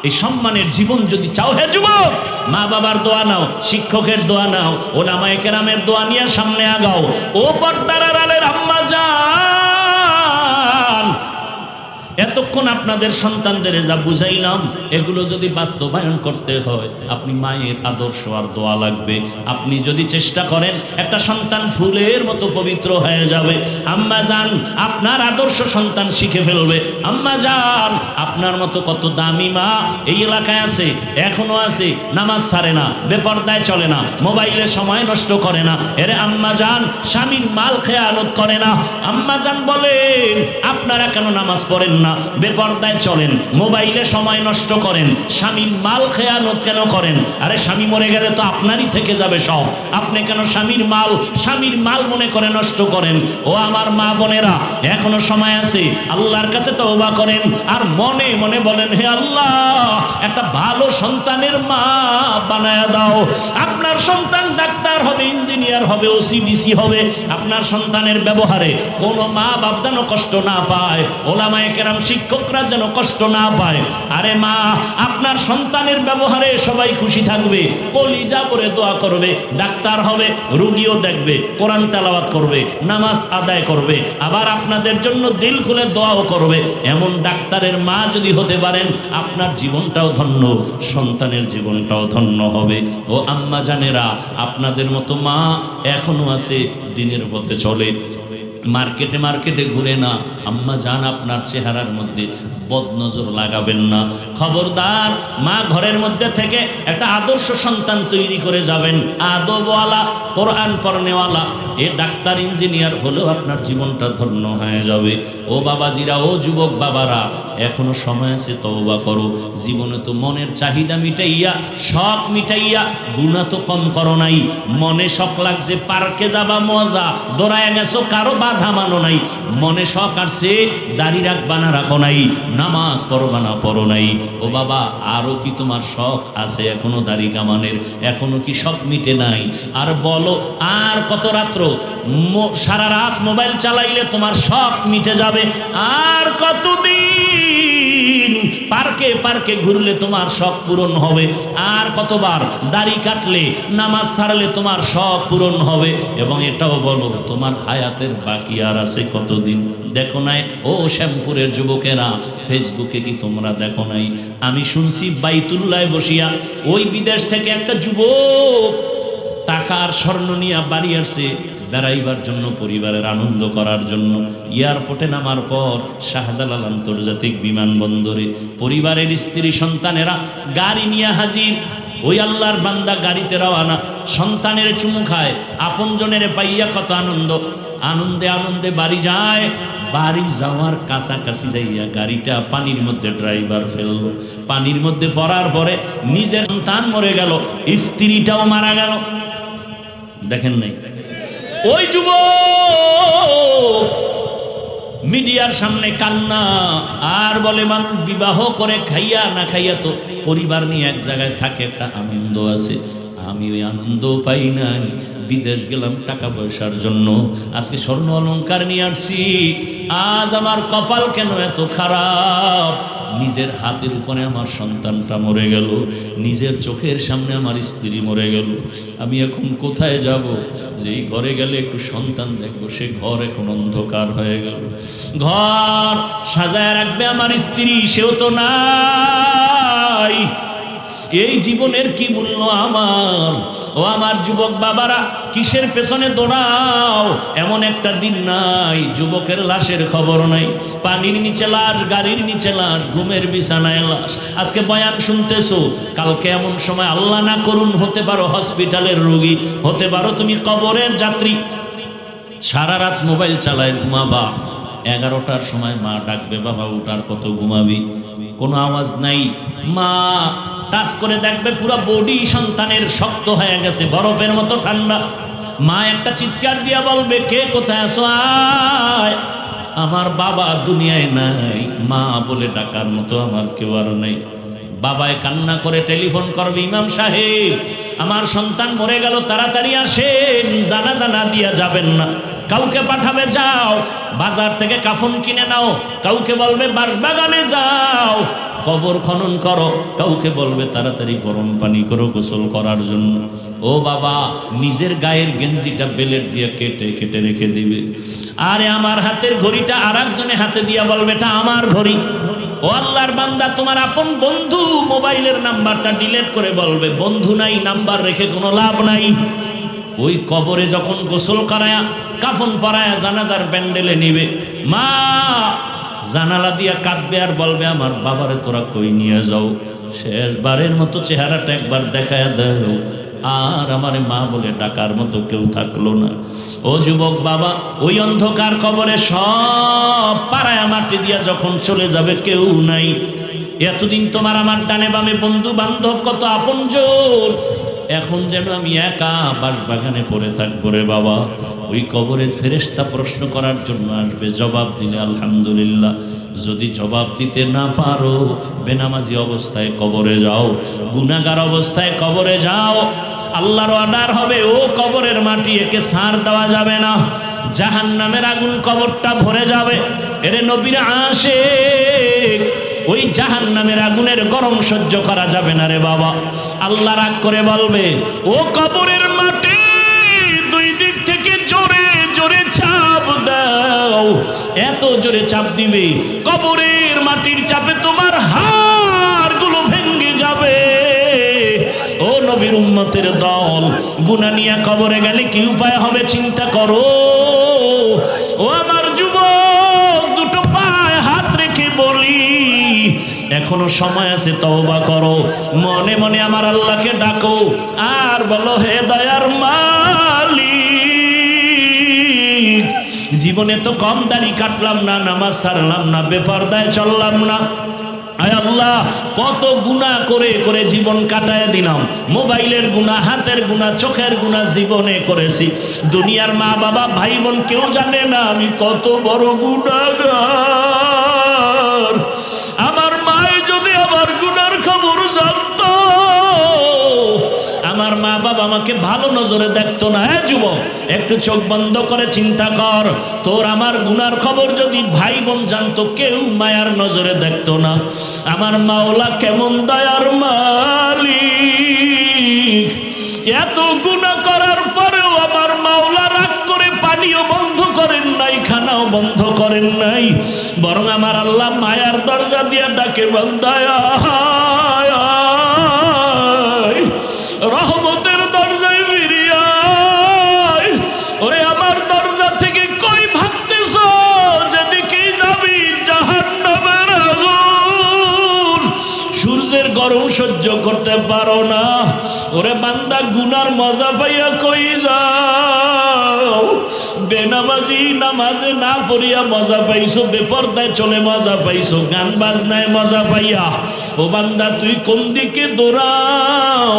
এই সম্মানের জীবন যদি চাও, হে যুবক, মা বাবার দোয়া নাও, শিক্ষকের দোয়া নাও, ওলামায়ে কেরামের দোয়া নিয়ে সামনে আগাও। ও পর্দার আড়ালের আম্মা জান, এতক্ষণ আপনাদের সন্তানদের যা বুঝাইলাম, এগুলো যদি বাস্তবায়ন করতে হয়, আপনি মায়ের আদর্শ আর দোয়া লাগবে। আপনি যদি চেষ্টা করেন, একটা সন্তান ফুলের মতো পবিত্র হয়ে যাবে। আম্মা জান, আপনার আদর্শ সন্তান শিখে ফেলবে। আম্মা জান, আপনার মতো কত দামি মা এই এলাকায় আছে, এখনো আছে, নামাজ ছাড়ে না, বেপরদায় চলে না, মোবাইলে সময় নষ্ট করে না। এরে আম্মা জান, স্বামীর মাল খেয়ানত করে না। আম্মা জান বলেন, আপনারা কেন নামাজ পড়েন না, বেপরদায় চলেন, মোবাইলে সময় নষ্ট করেন, স্বামীর মাল খেয়ানত কেন করেন? আরে স্বামী মরে গেলে তো আপনারই থেকে যাবে সব, আপনি কেন স্বামীর মাল মনে করে নষ্ট করেন? ও আমার মা বোনেরা, এখনো সময় আছে, আল্লাহর কাছে তওবা করেন আর মনে মনে বলেন, হে আল্লাহ, একটা ভালো সন্তানের মা বানায়া দাও। আপনার সন্তান ডাক্তার হবে, ইঞ্জিনিয়ার হবে, ওসিডিসি হবে। আপনার সন্তানের ব্যবহারে কোনো মা বাপ যেন কষ্ট না পায়, ওলামায়ে কেরাম শিক্ষকরা যেন কষ্ট না পায়। আরে মা, আপনার সন্তানের ব্যবহারে সবাই খুশি থাকবে, কলিজা করে দোয়া করবে, ডাক্তার হবে, রুগীও দেখবে, কোরআন তেলাওয়াত করবে, নামাজ আদায় করবে, আবার আপনাদের জন্য দিল খুলে দোয়াও করবে। এমন ডাক্তারের মা যদি হতে পারেন, আপনার জীবনটাও ধন্য, সন্তানের জীবনটাও ধন্য হবে। ও আম্মা জানেরা, আপনাদের মতো মা এখনো আছে, দিনের পথে চলে, মার্কেটে মার্কেটে ঘুরে না। আম্মা জান, আপনার চেহারার মধ্যে বদনজর লাগাবেন না। খবরদার, মা ঘরের মধ্যে থেকে একটা আদর্শ সন্তান তৈরি করে যাবেন, আদবওয়ালা, কোরআন পড়নেওয়ালা। এ ডাক্তার ইঞ্জিনিয়ার হলেও আপনার জীবনটা ধন্য হয়ে যাবে। ও বাবাজিরা, ও যুবক বাবারা, এখনো সময় আছে, তওবা করো। জীবনে তো মনের চাহিদা মিটাইয়া, শখ মিটাইয়া, গুনাহ তো কম করো নাই। মনে শখ লাগছে, পার্কে যাবা মজা, দৌড়ায় গেছো, কারো বাধা মানো নাই। মনে শখ আসছে, দাড়ি রাখবা না রাখো নাই, নামাজ পড়বা না পড়ো নাই। ও বাবা, আরো কি তোমার শখ আছে এখনো দাড়ি কামানের? এখনো কি শখ মিটে নাই? আর বলো, আর কত রাত্র সারা রাত মোবাইল চালাইলে তোমার শখ মিটে যাবে? আর কতদিন পার্কে পার্কে ঘুরলে তোমার শখ পূরণ হবে? আর কতবার দাড়ি কাটলে, নামাজ ছাড়লে তোমার শখ পূরণ হবে? এবং এটাও বলো, তোমার হায়াতের বাকি আর আছে কতদিন? দেখো নাই ও শ্যামপুরের যুবকেরা, ফেসবুকে কি তোমরা দেখো নাই? আমি শুনছি বাইতুল্লায় বসিয়া ওই বিদেশ থেকে একটা যুবক টাকা আর স্বর্ণ নিয়ে বাড়ি আসছে বেড়াইবার জন্য, পরিবারের আনন্দ করার জন্য। এয়ারপোর্টে নামার পর শাহজালাল আন্তর্জাতিক বিমানবন্দরে পরিবারের স্ত্রী সন্তানেরা গাড়ি নিয়ে হাজির। ওই আল্লাহর বান্দা গাড়িতে রওয়ানা, সন্তানের চুমু খায়, আপনজনের পাইয়া কত আনন্দ, আনন্দে আনন্দে বাড়ি যায়। বাড়ি যাওয়ার কাছাকাছি যাইয়া গাড়িটা পানির মধ্যে ড্রাইভার ফেললো। পানির মধ্যে পড়ার পরে নিজের সন্তান মরে গেল, স্ত্রীটাও মারা গেল। দেখেন নাই? ওই যুবক মিডিয়ার সামনে কান্না আর বলে, মানুষ বিবাহ করে খাইয়া না খাইয়া তো পরিবার নিয়ে এক জায়গায় থাকে, একটা আনন্দ আছে। আমি ওই আনন্দ পাই নাই, বিদেশ গেলাম টাকা পয়সার জন্য, আজকে স্বর্ণ অলংকার নিয়ে আসছি, আজ আমার কপাল কেন এত খারাপ? নিজের হাতের উপরে আমার সন্তানটা মরে গেল, নিজের চোখের সামনে আমার স্ত্রী মরে গেল। আমি এখন কোথায় যাব? যেই ঘরে গেলে একটু সন্তান দেখবো, সে ঘর এখন অন্ধকার হয়ে গেল। ঘর সাজায় রাখবে আমার স্ত্রী, সেও তো নাই। এই জীবনের কি মূল্য আমার? ও আমার যুবক বাবারা, কিসের পেছনে দৌড়াও? এমন একটা দিন নাই যুবকের লাশের খবর নাই। পানির নিচে লাশ, গাড়ির নিচে লাশ, ঘুমের বিছানায় লাশ। আজকে বয়ান শুনতেছো, কালকে এমন সময় আল্লাহ না করুন হতে পারো হসপিটালের রোগী, হতে পারো তুমি কবরের যাত্রী। সারা রাত মোবাইল চালায় ঘুমাবা, 11টার সময় মা ডাকবে, বাবা উঠার, কত ঘুমাবি? কোনো আওয়াজ নাই। মা টাচ করে দেখবে পুরো বডি সন্তানের শক্ত হয়ে গেছে, বরফের মতো ঠান্ডা। মা একটা চিৎকার দিয়া বলবে, কে কোথায় আছো? আয়। আমার বাবা দুনিয়ায় নাই, মা বলে ডাকার মতো আমার কেউ আর নেই। বাবায় কান্না করে টেলিফোন করবে, ইমাম সাহেব আমার সন্তান মরে গেল, তাড়াতাড়ি আসেন, জানাজা না দিয়া যাবেন না। কাউকে পাঠাবে যাও বাজার থেকে কাফন কিনে নাও, কাউকে বলবে বাঁশবাগানে যাও কবর খনন করো, কাউকে বলবে তাড়াতাড়ি গরম পানি করো গোসল করার জন্য। ও বাবা, নিজের গায়ের গেঞ্জিটা বেলেট দিয়ে কেটে কেটে রেখে দিবে। আরে আমার হাতের ঘড়িটা আর একজনের হাতে দিয়া বলবে এটা আমার ঘড়ি। ও আল্লাহর বান্দা, তোমার আপন বন্ধু মোবাইলের নাম্বারটা ডিলিট করে বলবে বন্ধু নাই, নাম্বার রেখে কোনো লাভ নাই। ওই কবরে যখন গোসল করায়া কাফন পরায়া জানাজার প্যান্ডেলে নিবে, মা জানালা দিয়া কাঁদবে আর বলবে আমার বাবারে তোরা কই নিয়ে যাও, শেষবারের মতো চেহারাটা একবার দেখায় দাও। আর আমারে মা বলে ডাকার মতো কেউ থাকলো না। ও যুবক বাবা, ওই অন্ধকার কবরে সব পাড়ায়া মাটি দিয়া যখন চলে যাবে কেউ নাই। এতদিন তোমার আমার ডানে বামে বন্ধু বান্ধব কত আপনজন, এখন যেন আমি একা বাঁশবাগানে পড়ে থাকবো রে বাবা। ওই কবরে ফেরেশতা প্রশ্ন করার জন্য আসবে, জবাব দিলে আলহামদুলিল্লাহ, যদি জবাব দিতে না পারো বেনামাজি অবস্থায় কবরে যাও, গুনাহগার অবস্থায় কবরে যাও। আল্লাহর অর্ডার হবে ও কবরের মাটি একে ছাড় দেওয়া যাবে না, জাহান্নামের আগুন কবরটা ভরে যাবে। এরে নবীর আশিক, ওই জাহান্নামের আগুনের গরম সহ্য করা যাবে না রে বাবা। আল্লাহ রাগ করে বলবে ও কবরের মাটি দুই দিক থেকে জোরে জোরে চাপ দাও। এত জোরে চাপ দিবে কবরের মাটির চাপে তোমার হাড়গুলো ভেঙে যাবে। ও নবীর উম্মতের দল, গুনাহ নিয়ে কবরে গেলে কি উপায় হবে চিন্তা করো। ও আমার যুবক, দুটো পায়ে হাত রেখে বলি এখনো সময় আছে, তওবা করো, মনে মনে আমার আল্লাহকে ডাকো আর বলো হে দয়ার মালিক, জীবনে তো কম দাড়ি কাটলাম না, নামাজ ছাড়লাম না, বেপরদায় চললাম না। আয় আল্লাহ, কত গুনাহ করে করে জীবন কাটায় দিলাম, মোবাইলের গুনাহ, হাতের গুনাহ, চোখের গুনাহ জীবনে করেছি। দুনিয়ার মা বাবা ভাই বোন কেউ জানে না আমি কত বড় গুনাহগার। আমার মায়ে যদি আমার গুনার খবর জানতো, আমার মা বাবা আমাকে ভালো নজরে দেখতো না। হ্যাঁ যুবক, একটু চোখ বন্ধ করে চিন্তা কর, তোর আমার গুনার খবর যদি ভাই বোন জানতো কেউ মায়ার নজরে দেখতো না। আমার মাওলা কেমন দয়ার মালিক, এত গুনাহ করার পরেও আমার মাওলা রাগ করে পানিও বন্ধ করেন নাই, খানাও বন্ধ করেন নাই, বরং আমার আল্লাহ মায়ার দরজা দিয়ে ডাকে বান্দায়া রহমতের দরজায় ফিরিয়ে আয়। ওরে আমার দরজা থেকে কই ভাবতেছ, যেদিকে যাবি জাহান্নামের আগুন, সূর্যের গরম সহ্য করতে পারো না। ওরে বান্দা, গুনার মজা পাইয়া কই যাও? বেনামাজি নামাজে না পড়িয়া মজা পাইছো, বেপরদায় চলে মজা পাইছো, গান বাজনায় মজা পাইয়া। ও বান্দা, তুই কোন দিকে দৌড়াও?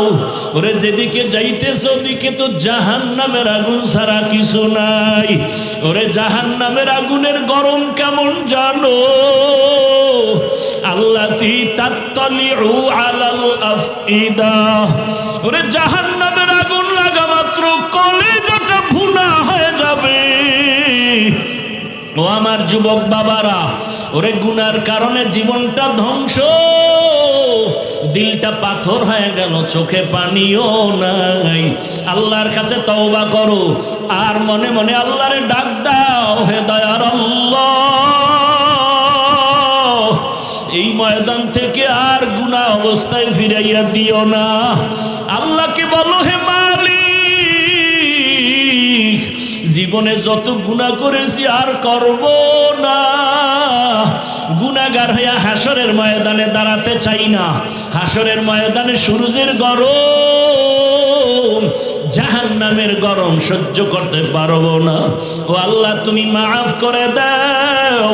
ওরে যেদিকে যাইতেছ ওদিকে তো জাহান্নামের আগুন ছাড়া কিছু নাই। ওরে জাহান্নামের আগুনের গরম কেমন জানো? আল্লাতী তাত্তালিউ আলাল আফইদা। ওরে জাহান্নামের আগুন লাগা মাত্র কলিজাটা ভুনা হয়ে যাবে। ও আমার যুবক বাবারা, ওরে গুনার কারণে জীবনটা ধ্বংস, দিলটা পাথর হয়ে গেল, চোখে পানিও নাই। আল্লাহর কাছে তওবা করো আর মনে মনে আল্লাহরে ডাক দাও, হে দয়ার আল্লাহ, এই ময়দান থেকে আর গুনাহ অবস্থায় ফিরাইয়া দিও না। আল্লাহকে বলো, হে মালিক, জীবনে যত গুনাহ করেছি আর করব না। গুনাহগার হইয়া হাসরের ময়দানে দাঁড়াতে চাই না। হাসরের ময়দানে সূর্যের গরম, জাহান্নামের গরম সহ্য করতে পারবো না। ও আল্লাহ, তুমি মাফ করে দাও।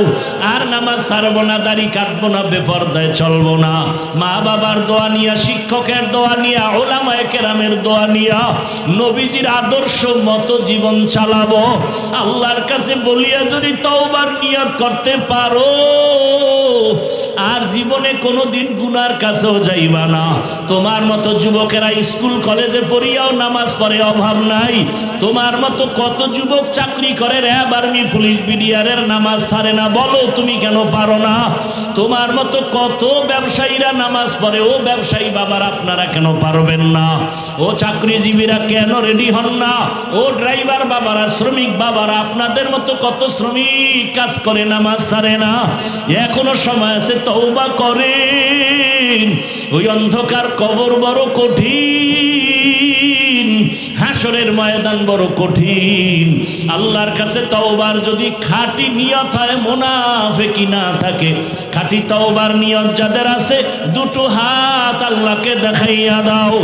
আর নামাজ ছাড়বো না, দাড়ি কাটবো না, বেপরদায় চলবো না। মা বাবার দোয়া নিয়া, শিক্ষকের দোয়া নিয়া, উলামায়ে কেরামের দোয়া নিয়া নবীজির আদর্শ মতো জীবন চালাবো। আল্লাহর কাছে বলিয়া যদি তওবার নিয়ত করতে পারো, আর জীবনে কোনোদিন গুনার কাছেও যাইবা না। তোমার মতো যুবকেরা স্কুল কলেজে পড়িয়াও নামাজ পড়ে অভাব নাই। তোমার মতো কত যুবক চাকরি করে, র্যাব, আর্মি, পুলিশ, বিডিআরের নামাজ ছাড়ে না। বলো তুমি কেন পারো না? তোমার মতো কত ব্যবসায়ীরা নামাজ পড়ে, ও ব্যবসায়ী বাবার আপনারা কেন পারবেন না? ও চাকরিজীবীরা কেন রেডি হন না? ও ড্রাইভার বাবারা, শ্রমিক বাবারা, আপনাদের মতো কত শ্রমিক কাজ করে নামাজ ছাড়ে না। এখনো সময় আছে, তওবা করেন। ওই অন্ধকার কবর বড় কঠিন, হাসরের ময়দান বড় কঠিন। আল্লাহর কাছে তওবার যদি খাঁটি নিয়ত হয়, মুনাফিকি না থাকে, খাঁটি তওবার নিয়ত যাদের আছে, দুটো হাত আল্লাহকে দেখাইয়া দাও।